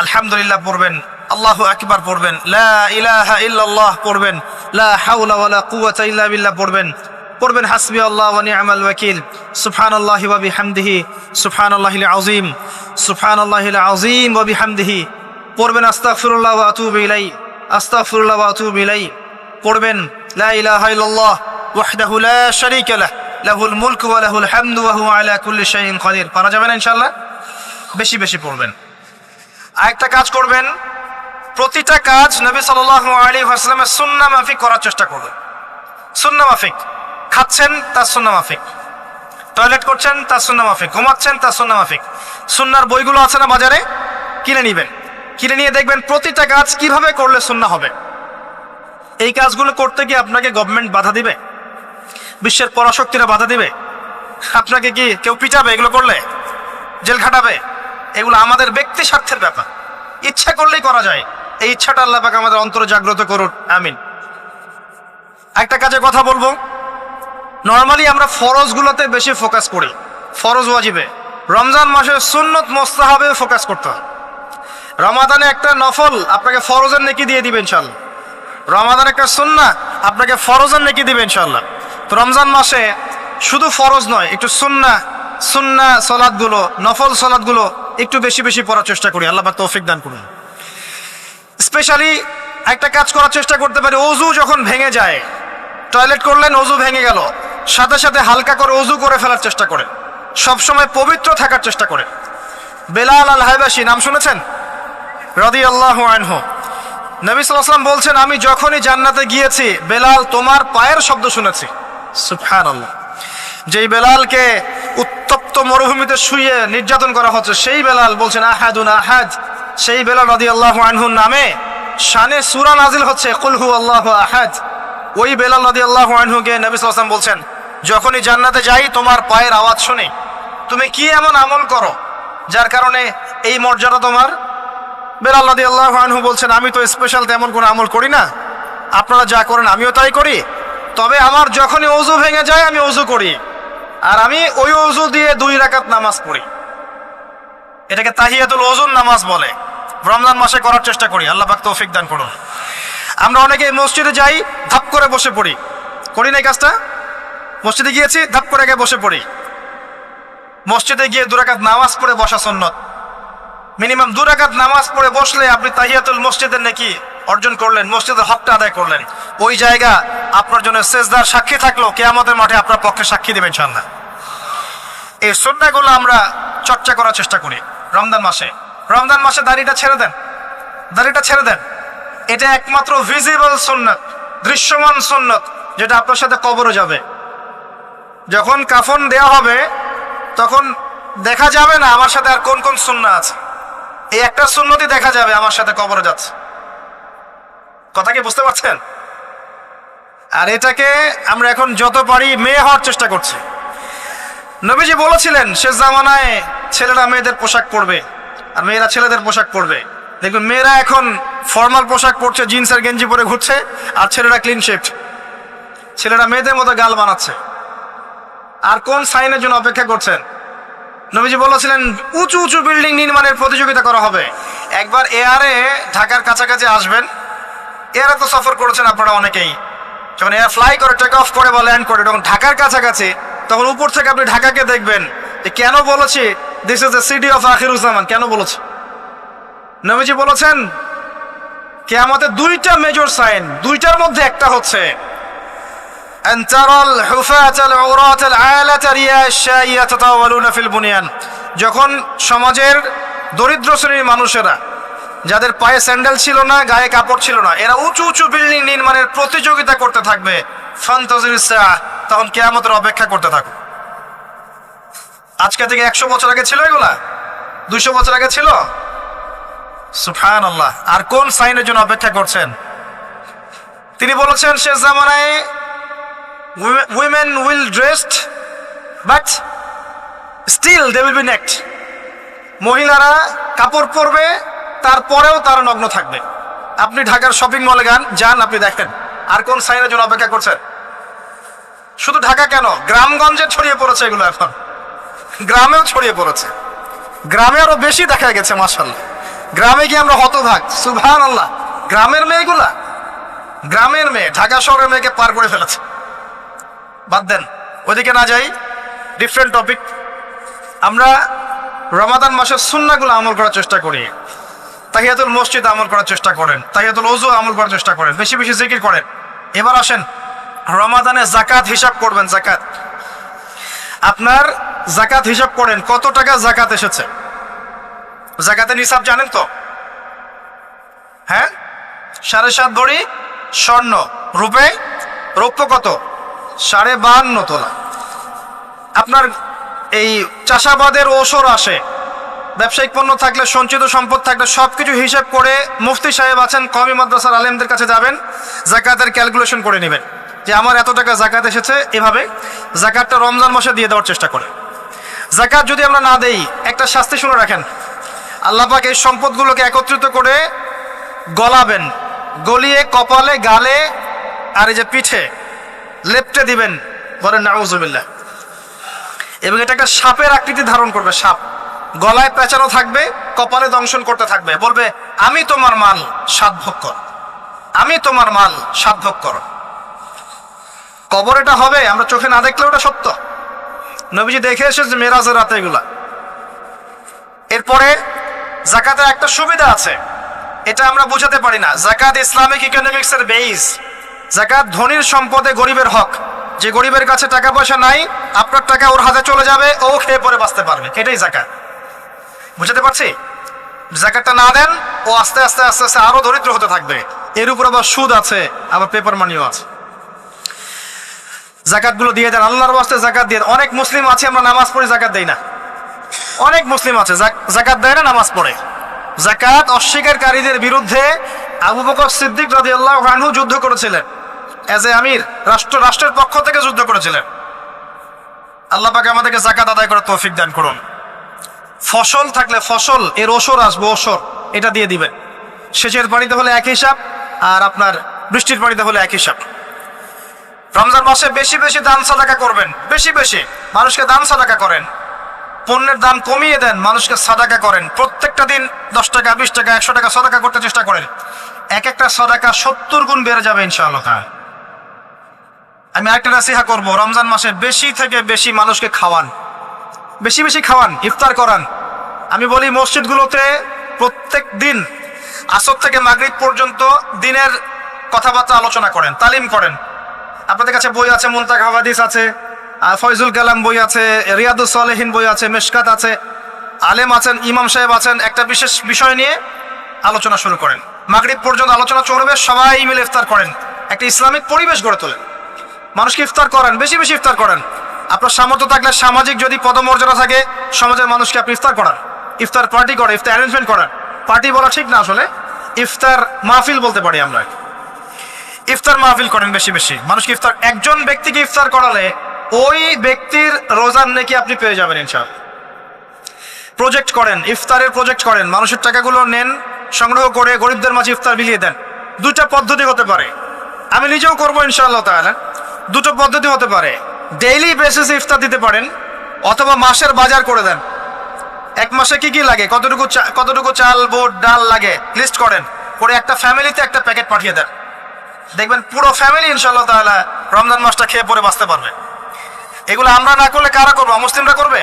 আলহামদুলিল্লাহ পড়বেন, আল্লাহু আকবার পড়বেন, লা ইলাহা ইল্লাল্লাহ পড়বেন, লা হাওলা ওয়ালা কুওয়াতা ইল্লা বিল্লাহ পড়বেন হাসবি আল্লাহ ওয়া নি'মাল ওয়াকিল, সুবহানাল্লাহি ওয়া বিহামদিহি, সুবহানাল্লাহিল আযীম, সুবহানাল্লাহিল আযীম ওয়া বিহামদিহি। পড়বেন আস্তাগফিরুল্লাহ ওয়া আতুবু ইলাইহি, আস্তাগফিরুল্লাহ ওয়া আতুবু ইলাইহি। পড়বেন লা ইলাহা ইল্লাল্লাহ ওয়াহদাহু লা শারীকা লাহ, লাহুল মুলকু ওয়া লাহুল হামদু ওয়া হুয়া আলা কুল্লি শাইইন কাদির। পারা যাবে না ইনশাআল্লাহ? বেশি বেশি পড়বেন। আরেকটা কাজ করবেন, প্রতিটা কাজ নবী সাল্লাল্লাহু আলাইহি ওয়াসাল্লামের সুন্নাহ মাফিক করার চেষ্টা করবেন। সুন্নাহ মাফিক, খাচ্ছেন তার সুন্নাহ মাফিক, টয়লেট করছেন তার সুন্নাহ মাফিক, ঘুমাচ্ছেন তার সুন্নাহ মাফিক। সুন্নাহর বইগুলো আছে না বাজারে, কিনে নেবেন, কিনে নিয়ে দেখবেন প্রতিটা কাজ কিভাবে করলে সুন্নাহ হবে। এই কাজগুলো করতে গিয়ে আপনাকে গভর্নমেন্ট বাধা দিবে, বিশ্বের পরাশক্তিরা বাধা দিবে, আপনাকে কি কেউ পিটাবে এগুলো করলে, জেল খাটাবে? এগুলো আমাদের ব্যক্তি স্বার্থের ব্যাপার, ইচ্ছা করলেই করা যায়। এই ইচ্ছাটা আল্লাহ পাক আমাদের অন্তরে জাগ্রত করুন, আমিন। একটা কাজে কথা বলবো, নর্মালি আমরা ফরজগুলোতে বেশি ফোকাস করি, ফরজ ওয়াজিবে। রমজান মাসে সুন্নত মোস্তাহাবে ফোকাস করতে হয়। রমাদানে একটা নফল আপনাকে ফরজের নেকি দিয়ে দিবে ইনশাল্লাহ, রমাদান একটা সুন্নাহ আপনাকে ফরজের নেকি দিবে ইনশাল্লাহ। তো রমজান মাসে শুধু ফরজ নয়, একটু সুন্নাহ সালাতগুলো, নফল সালাতগুলো একটু বেশি বেশি পড়ার চেষ্টা করি। আল্লাহ পাক তৌফিক দান করুন। স্পেশালি একটা কাজ করার চেষ্টা করতে পারি, অজু যখন ভেঙে যায়, টয়লেট করলেন অজু ভেঙে গেল, সাথে সাথে হালকা করে অজু করে ফেলার চেষ্টা করে, সবসময় পবিত্র থাকার চেষ্টা করে। বেলাল আল হায়বাশী নাম শুনেছেন? রাদিয়াল্লাহু আনহু। নবী সাল্লাল্লাহু আলাইহি ওয়াসাল্লাম বলছেন, আমি যখনই জান্নাতে গিয়েছি বেলাল তোমার পায়ের শব্দ শুনেছি। সুবহানাল্লাহ। যেই বেলালকে উত্তপ্ত মরুভূমিতে শুয়ে নির্যাতন করা হচ্ছে, সেই বেলাল বলছেন আহাদুন আহাদ। সেই বেলাল রাদিয়াল্লাহু আনহুর নামে শানে সূরা নাজিল হচ্ছে, কুল হুয়াল্লাহু আহাদ। ওই বেলাল রাদিয়াল্লাহু আনহুকে নবী সাল্লাল্লাহু আলাইহি ওয়াসাল্লাম বলছেন, যখনই জান্নাতে যাই তোমার পায়ের আওয়াজ শুনি, তুমি কি এমন আমল করো যার কারণে এই মর্যাদা তোমার? বেলাল রাদিয়াল্লাহু আনহু বলছেন, আমি তো স্পেশাল তেমন কোনো আমল করি না, আপনারা যা করেন আমিও তাই করি, তবে আমার যখনই ওযু ভেঙে যায় আমি ওযু করি, আর আমি ওই ওযু দিয়ে 2 রাকাত নামাজ পড়ি। এটাকে তাহিয়াতুল ওযুর নামাজ বলে। রমজান মাসে করার চেষ্টা করি, আল্লাহ পাক তৌফিক দান করুন। আমরা অনেকে মসজিদে যাই, ধাপ করে বসে পড়ি, করি না এই কাজটা? মসজিদে গিয়েছি, ধাপ করে গিয়ে বসে পড়ি। মসজিদে গিয়ে 2 রাকাত নামাজ পড়ে বসা সুন্নত। মিনিমাম 2 রাকাত নামাজ পড়ে বসলে আপনি তাহিয়াতুল মসজিদের নেকি অর্জন করলেন, মসজিদের হকটা আদায় করলেন। ওই জায়গা আপনার জন্য সেজদার সাক্ষী থাকলো, কিয়ামতের মাঠে আপনার পক্ষে সাক্ষী দেবেন ইনশাআল্লাহ। এই সুন্নাহগুলো আমরা চর্চা করার চেষ্টা করি রমজান মাসে। রমজান মাসে দাড়িটা ছেড়ে দেন, দাড়িটা ছেড়ে দেন। এটা একমাত্র ভিজিবল সুন্নাত, দৃশ্যমান সুন্নাত, যেটা আপনার সাথে কবরে যাবে। যখন কাফন দেয়া হবে তখন দেখা যাবে না আমার সাথে আর কোন কোন সুন্নাহ আছে, এই একটা সুন্নতই দেখা যাবে আমার সাথে কবরে যাচ্ছে। কথা কি বুঝতে পারছেন? আর এটাকে আমরা এখন যত পারি মেয়ে হওয়ার চেষ্টা করছি। নবীজি বলেছিলেন শেষ জামানায় ছেলেরা মেয়েদের পোশাক পরবে আর মেয়েরা ছেলেদের পোশাক পরবে। দেখুন মেয়েরা এখন ফর্মাল পোশাক পরছে, জিন্স আর গেঞ্জি পরে ঘুরছে, আর ছেলেরা ক্লিন শেভড। ছেলেরা মেয়েদের মতো গাল বানাচ্ছে। আর কোন সাইনের জন্য অপেক্ষা করছেন? নবীজি বলেছিলেন উঁচু উঁচু বিল্ডিং নির্মাণের প্রতিযোগিতা করা হবে। একবার এয়ারে ঢাকার কাছাকাছি আসবেন, এয়ারে তো সফর করেছেন আপনারা অনেকেই, যখন এয়ার ফ্লাই করে, টেক অফ করে বা ল্যান্ড করে, তখন ঢাকার কাছাকাছি, তখন উপর থেকে আপনি ঢাকাকে দেখবেন। যে কেন বলেছি this is the city of Akhiruzzaman, কেন বলেছে? নবীজি বলেছেন কিয়ামতের 2টা মেজর সাইন, 2টার মধ্যে একটা হচ্ছে أن ترى الحفاة العراة العالة رياء الشاء يتطاولون في البنيان। যখন সমাজের দরিদ্র শ্রেণীর মানুষেরা, যাদের পায়ে স্যান্ডেল ছিল না, গায়ে কাপড় ছিল না, এরা উঁচু উঁচু বিল্ডিং নির্মাণের প্রতিযোগিতা করতে থাকবে, ফান্তাজির সাআহ, তখন কিয়ামতের অপেক্ষা করতে থাকো। আজকে থেকে 100 বছর আগে ছিল এগুলা? 200 বছর আগে ছিল? সুবহানাল্লাহ। আর কোন সাইনের জন্য অপেক্ষা করছেন? তিনি বলেছেন শেষ জামানায় women will dressed but still they will be naked। মহিলারা কাপড় পরবে, তারপরেও তারা নগ্ন থাকবে। আপনি ঢাকার শপিং মলে যান, আপনি দেখেন। আর কোন সাইনের জন্য অপেক্ষা করছেন? শুধু ঢাকা কেন, গ্রামগঞ্জে ছড়িয়ে পড়েছে এগুলো, এখন গ্রামেও ছড়িয়ে পড়েছে। গ্রামে আরো বেশি দেখা গেছে মাশাআল্লাহ। গ্রামে গিয়ে আমরা হতভাগ, সুবহানাল্লাহ। গ্রামের মেয়েগুলা, গ্রামের মেয়ে ঢাকা শহরের মেয়েকে পার করে ফেলেছে। বাদ দেন, ওইদিকে না যাই, ডিফারেন্ট টপিক। আমরা রমাদান মাসের সুন্নাহগুলো আমল করার চেষ্টা করি। তাহিয়াতুল মসজিদ আমল করার চেষ্টা করেন, তাহিয়াতুল ওযু আমল করার চেষ্টা করেন, বেশি বেশি জিকির করেন। এবার আসেন রমাদানে জাকাত হিসাব করবেন। জাকাত, আপনার জাকাত হিসাব করেন, কত টাকা জাকাত এসেছে। জাকাতের নিসাব জানেন তো? হ্যাঁ, 7.5 ভরি স্বর্ণ, রৌপ্য কত? 52.5 তোলা। আপনার এই চাষাবাদের ওসর আসে, ব্যবসায়িক পণ্য থাকলে, সঞ্চিত সম্পদ থাকলে সবকিছু হিসাব করে মুফতি সাহেব আছেন, কওমি মাদ্রাসার আলেমদের কাছে যাবেন, জাকাতের ক্যালকুলেশন করে নেবেন যে আমার এত টাকা জাকাত এসেছে, এভাবে জাকাতটা রমজান মাসে দিয়ে দেওয়ার চেষ্টা করে। জাকাত যদি আমরা না দেই, একটা শাস্তি শুনে রাখেন, আল্লাহ পাক এই সম্পদগুলোকে একত্রিত করে গলাবেন, গলিয়ে কপালে, গালে আর এই যে পিঠে লেপটে দিবেন, বলেন নাউজুবিল্লাহ। এবং এটা একটা সাপের আকৃতি ধারণ করবে, সাপ গলায় পেঁচানো থাকবে, কপালে দংশন করতে থাকবে, বলবে আমি তোমার মাল 7 ভাগ কর, আমি তোমার মাল 7 ভাগ কর। কবর এটা হবে, আমরা চোখে না দেখলে ওটা সত্য। নবীজি দেখে এসেছে মেরাজের রাতে এগুলা। এরপরে জাকাতের একটা সুবিধা আছে, এটা আমরা বোঝাতে পারি না। জাকাত ইসলামিক ইকোনমিক্স এর বেস। জাকাত ধনীর সম্পদে গরিবের হক। যে গরিবের কাছে টাকা পয়সা নাই, আপনার টাকা ওর হাতে চলে যাবে, ও খেয়ে পরে বাঁচতে পারবে, এটাই জাকাত। বুঝাতে পারছি? জাকাতটা না দেন, ও আস্তে আস্তে আস্তে আস্তে আরো দরিদ্র হতে থাকবে। এর উপর আবার সুদ আছে, আবার পেপার মানিও আছে। জাকাতগুলো দিয়ে দেন, আল্লাহর ওয়াস্তে জাকাত দিয়ে। অনেক মুসলিম আছে আমরা নামাজ পড়ি, জাকাত দেই না। অনেক মুসলিম আছে জাকাত দেয় না, নামাজ পড়ে। জাকাত অস্বীকারীদের বিরুদ্ধে আবু বকর সিদ্দিক রাদিয়াল্লাহু আনহু যুদ্ধ করেছিলেন, এজ এ আমির, রাষ্ট্রের পক্ষ থেকে যুদ্ধ করেছিলেন। আল্লাহ পাক আমাদেরকে জাকাত আদায় করার তৌফিক দান করুন। ফসল থাকলে ফসল এর ওসর আসবে, ওসর এটা দিয়ে দিবেন। সেচের পানিতে হলে এক হিসাব, আর আপনার বৃষ্টির পানিতে হলে এক হিসাব। রমজান মাসে বেশি বেশি দান সাদাকা করবেন, বেশি বেশি মানুষকে দান সাদাকা করেন। পণ্যের দাম কমিয়ে দেন, মানুষকে সাদাকা করেন। প্রত্যেকটা দিন 10 টাকা, 20 টাকা, 100 টাকা সাদাকা করতে চেষ্টা করেন। এক একটা সাদাকা 70 গুণ বেড়ে যাবে ইনশাআল্লাহ। আমি আরেকটা নাসিহা করব, রমজান মাসে বেশি থেকে বেশি মানুষকে খাওয়ান, বেশি বেশি খাওয়ান, ইফতার করান। আমি বলি মসজিদগুলোতে প্রত্যেক দিন আসর থেকে মাগরিব পর্যন্ত দিনের কথাবার্তা আলোচনা করেন, তালিম করেন। আপনাদের কাছে বই আছে, মুনতাকা হাদিস আছে, ফয়জুল কালাম বই আছে, রিয়াদুস সালেহিন বই আছে, মিশকাত আছে, আলেম আছেন, ইমাম সাহেব আছেন। একটা বিশেষ বিষয় নিয়ে আলোচনা শুরু করেন, মাগরিব পর্যন্ত আলোচনা চলবে, সবাই মিলে ইফতার করেন। একটা ইসলামিক পরিবেশ গড়ে তোলেন, মানুষকে ইফতার করেন, বেশি বেশি ইফতার করেন। আপনার সামর্থ্য থাকলে, সামাজিক যদি পদমর্যাদা থাকে, সমাজের মানুষকে আপনি ইফতার করান, ইফতার পার্টি করেন, ইফতার অ্যারেঞ্জমেন্ট করেন। পার্টি বলা ঠিক না, আসলে ইফতার মাহফিল বলতে পারি আমরা। ইফতার মাহফিল করেন বেশি বেশি, মানুষকে ইফতার। একজন ব্যক্তিকে ইফতার করালে ওই ব্যক্তির রোজার নেকি আপনি পেয়ে যাবেন ইনশাআল্লাহ। প্রজেক্ট করেন, ইফতারের প্রজেক্ট করেন, মানুষের টাকাগুলো নেন, সংগ্রহ করে গরিবদের মাঝে ইফতার বিলিয়ে দেন। দুটা পদ্ধতি হতে পারে, আমি নিজেও করবো ইনশাআল্লাহ তাআলা। দুটো পদ্ধতি হতে পারে, ডেইলি বেসিসে ইফতার দিতে পারেন, অথবা মাসের বাজার করে দেন। এক মাসে কি কি লাগে, কতটুকু চাল, বুট, ডাল লাগে লিস্ট করেন, করে একটা ফ্যামিলিতে একটা প্যাকেট পাঠিয়ে দেন। দেখবেন পুরো ফ্যামিলি ইনশাআল্লাহ তাআলা রমজান মাসটা খেয়ে পরে বাঁচতে পারবে। এগুলো আমরা না করলে কারা করবো? অমুসলিমরা করবে।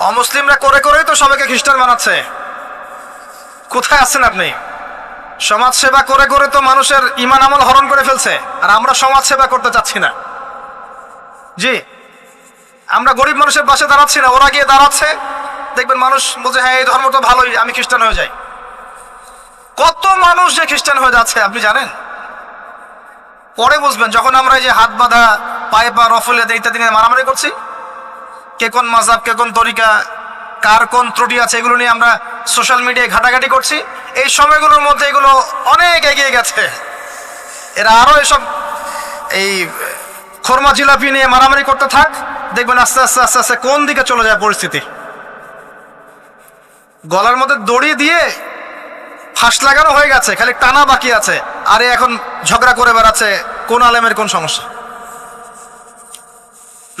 অমুসলিমরা করে করেই তো সবাইকে খ্রিস্টান বানাচ্ছে। কোথায় আছেন আপনি? সমাজ সেবা করে করে তো মানুষের ঈমান আমল হরণ করে ফেলছে, আর আমরা সমাজ সেবা করতে চাচ্ছি না। জি, আমরা গরিব মানুষের পাশে দাঁড়াচ্ছি না, ওরা গিয়ে দাঁড়াচ্ছে। দেখবেন মানুষ বলছে হ্যাঁ এই ধর্ম তো ভালোই, আমি খ্রিস্টান হয়ে যাই। কত মানুষ যে খ্রিস্টান হয়ে যাচ্ছে আপনি জানেন? পরে বুঝবেন, যখন আমরা এই যে হাত বাঁধা, পায়ে পা রফলে ইত্যাদি নিয়ে মারামারি করছি, কে কোন মাযহাব, কে কোন তরিকা, কার কোন ত্রুটি আছে, এগুলো নিয়ে আমরা সোশ্যাল মিডিয়ায় ঘাটাঘাটি করছি। এই সময়গুলোর মধ্যে এগুলো অনেক এগিয়ে গেছে। এরা আরো এসব এই খরমা জিলাপি নিয়ে মারামারি করতে থাক, দেখবেন আস্তে আস্তে আস্তে আস্তে কোন দিকে চলে যায় পরিস্থিতি। গলার মধ্যে দড়ি দিয়ে ফাঁস লাগানো হয়ে গেছে, খালি টানা বাকি আছে। আরে এখন ঝগড়া করে বেড়াচ্ছে কোন আলেমের কোন সমস্যা।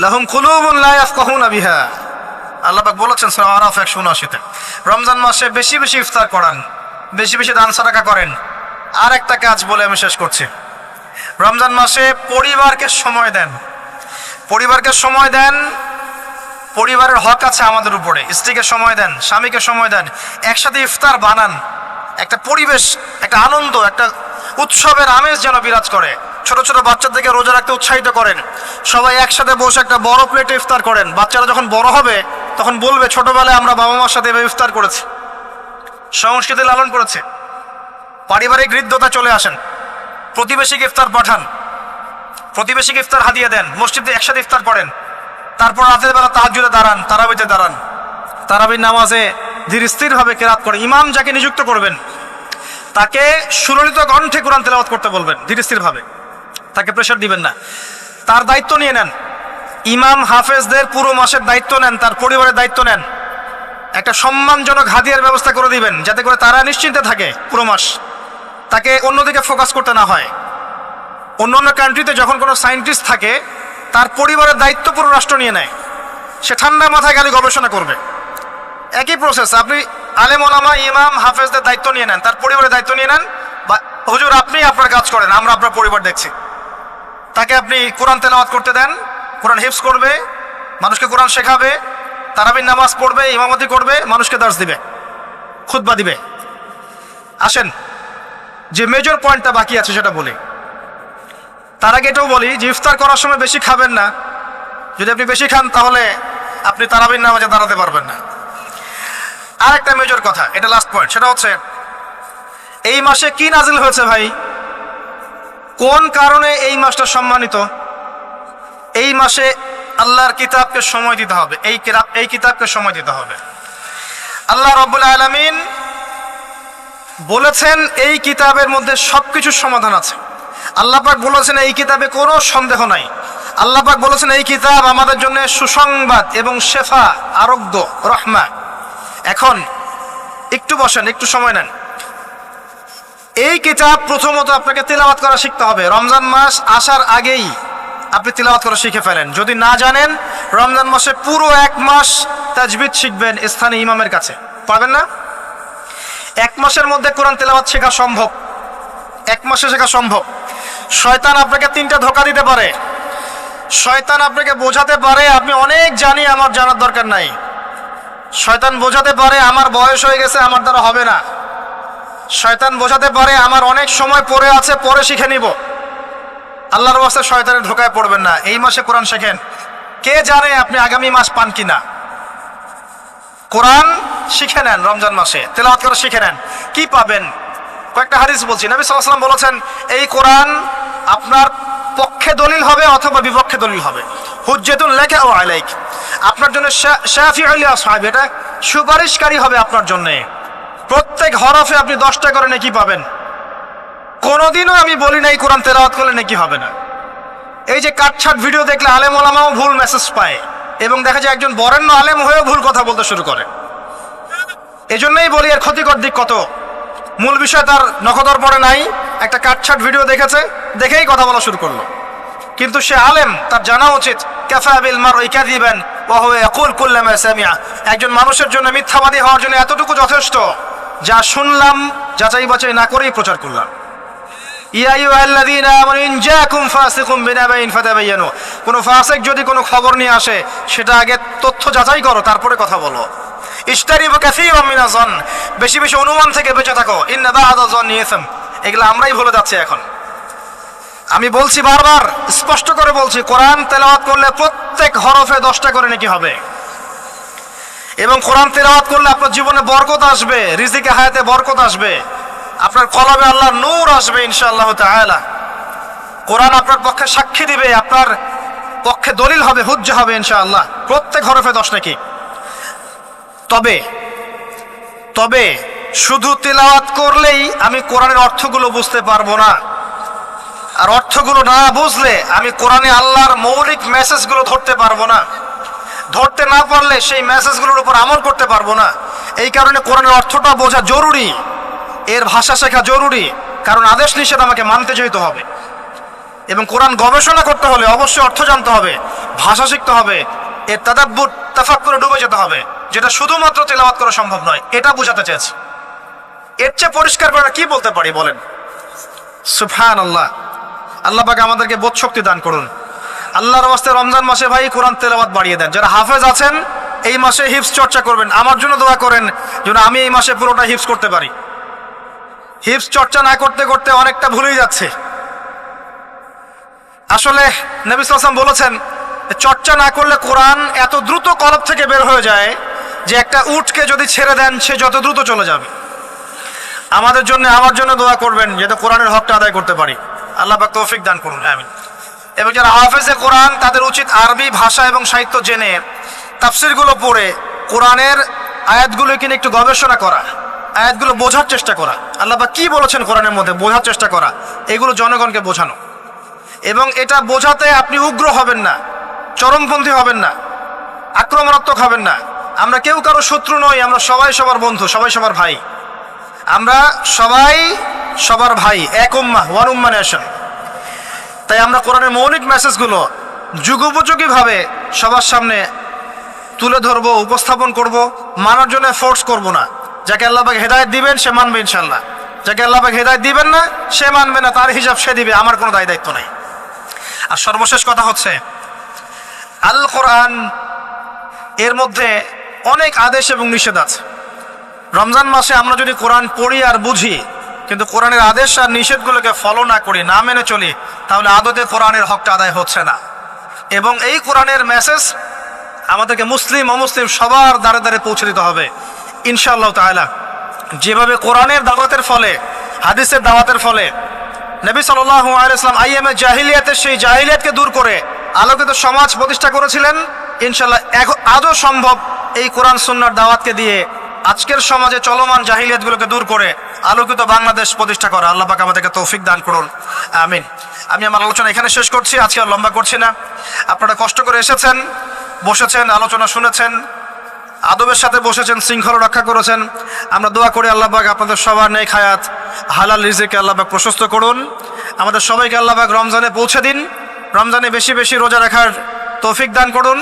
লাহুম কুলুবুন লা ইয়াফকাহুনা বিহা, আল্লাহ পাক বলেছেন সূরা আরাফ 179-তে। রমজান মাসে বেশি বেশি ইফতার করান, বেশি বেশি দান সাদাকা করেন। আর একটা কাজ বলে আমি শেষ করছি, রমজান মাসে পরিবারকে সময় দেন। পরিবারকে সময় দেন, পরিবারের হক আছে আমাদের উপরে। স্ত্রীকে সময় দেন, স্বামীকে সময় দেন, একসাথে ইফতার বানান। একটা পরিবেশ, একটা আনন্দ, একটা উৎসবের আমেজ যেন বিরাজ করে। ছোট ছোট বাচ্চাদেরকে রোজা রাখতে উৎসাহিত করেন। সবাই একসাথে বসে একটা বড় প্লেটে ইফতার করেন। বাচ্চারা যখন বড় হবে তখন বলবে ছোটবেলায় আমরা বাবা মার সাথে এভাবে ইফতার করেছি। সংস্কৃতি লালন করেছে। পারিবারিক হৃদ্যতা চলে আসেন, প্রতিবেশীকে ইফতার পাঠান, প্রতিবেশীকে ইফতার হাদিয়া দেন, মসজিদে একসাথে ইফতার পড়েন, তারপর রাতের বেলা তাহাজ্জুদে দাঁড়ান, তারাবিতে দাঁড়ান, তারাবির নামাজে ধীর স্থিরভাবে কেরাত করেন। ইমাম যাকে নিযুক্ত করবেন তাকে সুললিত কণ্ঠে কোরআন তেলাওয়াত করতে বলবেন ধীর স্থিরভাবে, তাকে প্রেশার দিবেন না। তার দায়িত্ব নিয়ে নেন, ইমাম হাফেজদের পুরো মাসের দায়িত্ব নেন, তার পরিবারের দায়িত্ব নেন। একটা সম্মানজনক হাদিয়ার ব্যবস্থা করে দিবেন যাতে করে তারা নিশ্চিন্তে থাকে পুরো মাস, তাকে অন্যদিকে ফোকাস করতে না হয়। অন্য কান্ট্রিতে যখন কোনো সায়েন্টিস্ট থাকে তার পরিবারের দায়িত্ব পুরো রাষ্ট্র নিয়ে নেয়, সে ঠান্ডা মাথায় খালি গবেষণা করবে। একই প্রসেস, আপনি আলেম ওলামা ইমাম হাফেজদের দায়িত্ব নিয়ে নেন, তার পরিবারের দায়িত্ব নিয়ে নেন, বা হুজুর আপনি আপনার কাজ করেন, আমরা আপনার পরিবার দেখছি। তাকে আপনি কোরআন তেলাওয়াত করতে দেন, কোরআন হিফজ করবে, মানুষকে কোরআন শেখাবে, তারাবির নামাজ পড়বে, ইমামতি করবে, মানুষকে দার্স দিবে, খুতবা দিবে। আসেন যে মেজর পয়েন্টটা বাকি আছে সেটা বলি। তার আগে এটাও বলি যে ইফতার করার সময় বেশি খাবেন না। যদি আপনি বেশি খান তাহলে আপনি তারাবির নামাজে দাঁড়াতে পারবেন না। আর একটা মেজর কথা, এটা লাস্ট পয়েন্ট, সেটা হচ্ছে এই মাসে কি নাজিল হয়েছে ভাই, কোন কারণে এই মাসটা সম্মানিত। এই মাসে আল্লাহর কিতাবকে সময় দিতে হবে, এই কিতাবকে সময় দিতে হবে। আল্লাহ রাব্বুল আলামিন বলেছেন এই কিতাবের মধ্যে সবকিছুর সমাধান আছে। আল্লাহ পাক বলেছেন এই কিতাবে কোনো সন্দেহ নাই। আল্লাহ পাক বলেছেন এই কিতাব আমাদের জন্য সুসংবাদ এবং শেফা, আরোগ্য, রহমা। এখন একটু বসেন, একটু সময় নেন। এই কিতাব প্রথমত আপনাকে তিলাওয়াত করা শিখতে হবে। রমজান মাস আসার আগেই আপনি তিলাওয়াত করা শিখে ফেলেন। যদি না জানেন, রমজান মাসে পুরো এক মাস তাজবিদ শিখবেন স্থানীয় ইমামের কাছে, পারবেন না? এক মাসের মধ্যে কোরআন তেলাওয়াত শেখা সম্ভব, এক মাসে শেখা সম্ভব। শয়তান আপনাকে তিনটা ধোঁকা দিতে পারে। শয়তান আপনাকে বোঝাতে পারে আপনি অনেক জানি, আমার জানার দরকার নাই। শয়তান বোঝাতে পারে আমার বয়স হয়ে গেছে, আমার দ্বারা হবে না। শয়তান বোঝাতে পারে আমার অনেক সময় পড়ে আছে, পরে শিখে নিব। আল্লাহর ওয়াস্তে শয়তানের ধোকায় পড়বেন না। এই মাসে কোরআন শেখেন, কে জানে আপনি আগামী মাস পান কিনা। কোরআন শিখে নেন, রমজান মাসে তেলাওয়াত করা শিখে নেন। কি পাবেন? কয়েকটা হাদিস বলছি। নবী সাল্লাল্লাহু আলাইহি ওয়াসাল্লাম বলেছেন এই কোরআন আপনার পক্ষে দলিল হবে অথবা বিপক্ষে দলিল হবে। হুজ্জাতুন লাকা ওয়া আলাইক, আপনার জন্য শাফিউল লিআসহাবি, এটা সুপারিশকারী হবে আপনার জন্য। প্রত্যেক হরফে আপনি 10টা করে নেকি পাবেন। কোনোদিনও আমি বলি নাই কোরআন তেলাওয়াত করলে নেকি হবে না। এই যে কাটছাট ভিডিও দেখলে আলেম ওলামাও ভুল মেসেজ পায়, এবং দেখা যায় একজন বরেণ্য আলেম হয়েও ভুল কথা বলতে শুরু করে। এজন্যই বলি এর ক্ষতিকর দিক কত। মূল বিষয় তার নখদর পড়ে নাই, একটা কাটছাট ভিডিও দেখেছে, দেখেই কথা বলা শুরু করলো। কিন্তু সে আলেম, তার জানা উচিত কাফা বিল মারই কাযিবান ওয়া হুয়া ইয়াকুল কুল্লামা সামিআ। একজন মানুষের জন্য মিথ্যাবাদী হওয়ার জন্য এতটুকু যথেষ্ট, যা শুনলাম যাচাই বাছাই না করেই প্রচার করলাম। ইয়া আইয়ুহাল্লাযীনা আমানু ইন জাআকুম ফাসিকুম বিনাবাইন ফাতাবায়ানু, কোনো ফাসিক যদি কোনো খবর নিয়ে আসে সেটা আগে তথ্য যাচাই করো, তারপরে কথা বলো। ইশতারিবু কাসীরাম মিনাজ যন, বেশি বেশি অনুমান থেকে বেঁচে থাকো। ইন্না বা'দা যন্নি ইসম, এগুলো আমরাই ভুলে যাচ্ছি এখন। আমি বলছি বারবার, স্পষ্ট করে বলছি, কোরআন তেলাওয়াত করলে প্রত্যেক হরফে 10টা করে নেকি হবে। এবং কোরআন তেলাওয়াত করলে আপনার জীবনে বরকত আসবে, রিজিকে হায়াতে বরকত আসবে, আপনার কলবে আল্লাহর নূর আসবে ইনশাআল্লাহ তাআলা। কোরআন আপনার পক্ষে সাক্ষী দিবে, আপনার পক্ষে দলিল হবে, হুজ্জা হবে ইনশাআল্লাহ। প্রত্যেক হরফে 10 নেকি। তবে শুধু তিলাওয়াত করলেই আমি কোরআনের অর্থগুলো বুঝতে পারবো না। আর অর্থগুলো না বুঝলে আমি কোরআনে আল্লাহর মৌলিক মেসেজগুলো ধরতে পারবো না। ধরতে না পারলে সেই মেসেজগুলোর উপর আমল করতে পারবো না। এই কারণে কোরআনের অর্থটা বোঝা জরুরি, এর ভাষা শেখা জরুরি, কারণ আদেশ নিষেধ আমাকে মানতে যেতে হবে। এবং কোরআন গবেষণা করতে হলে অবশ্যই অর্থ জানতে হবে, ভাষা শিখতে হবে, এর তাদাব্বুর তাফাক্কুরে ডুবে যেতে হবে, যেটা শুধুমাত্র তেলাওয়াত করা সম্ভব নয়। এটা বোঝাতে চেয়েছি। এর চেয়ে পরিষ্কার করে কি বলতে পারি বলেন? সুবহানাল্লাহ। আল্লাহ পাক আমাদেরকে বোধ শক্তি দান করুন। আল্লাহর ওয়াস্তে রমজান মাসে ভাই কোরআন তেলাওয়াত বাড়িয়ে দেন। যারা হাফেজ আছেন এই মাসে হিফজ চর্চা করবেন। আমার জন্য দোয়া করেন যেন আমি এই মাসে পুরোটা হিফজ করতে পারি। হিফজ চর্চা না করতে করতে অনেকটা ভুলেই যাচ্ছে। আসলে নবী সাল্লাল্লাহু আলাইহি ওয়াসাল্লাম বলেছেন চর্চা না করলে কোরআন এত দ্রুত কলব থেকে বের হয়ে যায় যে একটা উটকে যদি ছেড়ে দেন সে যত দ্রুত চলে যাবে। আমাদের জন্য আমার জন্য দোয়া করবেন যাতে কোরআনের হকটা আদায় করতে পারি। আল্লাহ পাক তৌফিক দান করুন, আমিন। এবং যারা হাফেজে কোরআন তাদের উচিত আরবি ভাষা এবং সাহিত্য জেনে তাফসিরগুলো পড়ে কোরআনের আয়াতগুলোকে নিয়ে একটু গবেষণা করা, আয়াতগুলো বোঝার চেষ্টা করা, আল্লাহ পাক কি বলেছেন কোরআনের মধ্যে বোঝার চেষ্টা করা, এগুলো জনগণকে বোঝানো। এবং এটা বোঝাতে আপনি উগ্র হবেন না, চরমপন্থী হবেন না, আক্রমণাত্মক হবেন না। আমরা কেউ কারো শত্রু নই, আমরা সবাই সবার বন্ধু, সবাই সবার ভাই। আমরা সবাই সবার ভাই, এক উম্মাহ, ওয়ান উম্মাহ নেশন। তাই আমরা কোরআনের মৌলিক মেসেজগুলো যুগোপযোগীভাবে সবার সামনে তুলে ধরবো, উপস্থাপন করব, মানার জন্য ফোর্স করব না। যাকে আল্লাহ পাক হেদায়েত দিবেন সে মানবে ইনশাল্লাহ, যাকে আল্লাহ পাক হেদায়েত দিবেন না সে মানবে না, তার হিসাব সে দিবে, আমার কোনো দায় দায়িত্ব নাই। আর সর্বশেষ কথা হচ্ছে, আল কোরআন এর মধ্যে অনেক আদেশ এবং নিষেধ আছে। রমজান মাসে আমরা যদি কোরআন পড়ি আর বুঝি কিন্তু কোরআনের আদেশ আর নিষেধগুলোকে ফলো না করি, না মেনে চলি, তাহলে আদতে কোরআনের হকটা আদায় হচ্ছে না। এবং এই কোরআনের মেসেজ আমাদেরকে মুসলিম অমুসলিম সবার দ্বারে দ্বারে পৌঁছে দিতে হবে ইনশাআল্লাহ তাআলা। যেভাবে কোরআনের দাওয়াতের ফলে, হাদিসের দাওয়াতের ফলে নবী সাল্লাল্লাহু আলাইহি ওয়াসাল্লাম আইয়ামে জাহিলিয়াতের সেই জাহিলিয়াতকে দূর করে আলোকিত সমাজ প্রতিষ্ঠা করেছিলেন, ইনশাআল্লাহ আজও সম্ভব এই কোরআন সুন্নাহর দাওয়াতকে দিয়ে আজকের সমাজে চলমান জাহিলিয়াতগুলোকে দূর করে আলোকিত বাংলাদেশ প্রতিষ্ঠা করা। আল্লাহ পাক আমাদেরকে তৌফিক দান করুন, আমিন। আমি আমার আলোচনা এখানে শেষ করছি, আজকে আর লম্বা করছি না। আপনারা কষ্ট করে এসেছেন, বসেছেন, আলোচনা শুনেছেন, আদবের সাথে বসেছেন, শৃঙ্খলা রক্ষা করেছেন। আমরা দোয়া করি আল্লাহ পাক আপনাদের সবার নেক হায়াত, হালাল রিজিকে আল্লাহ পাক প্রশস্ত করুন। আমাদের সবাইকে আল্লাহ পাক রমজানে পৌঁছে দিন, রমজানে বেশি বেশি রোজা রাখার তৌফিক দান করুন।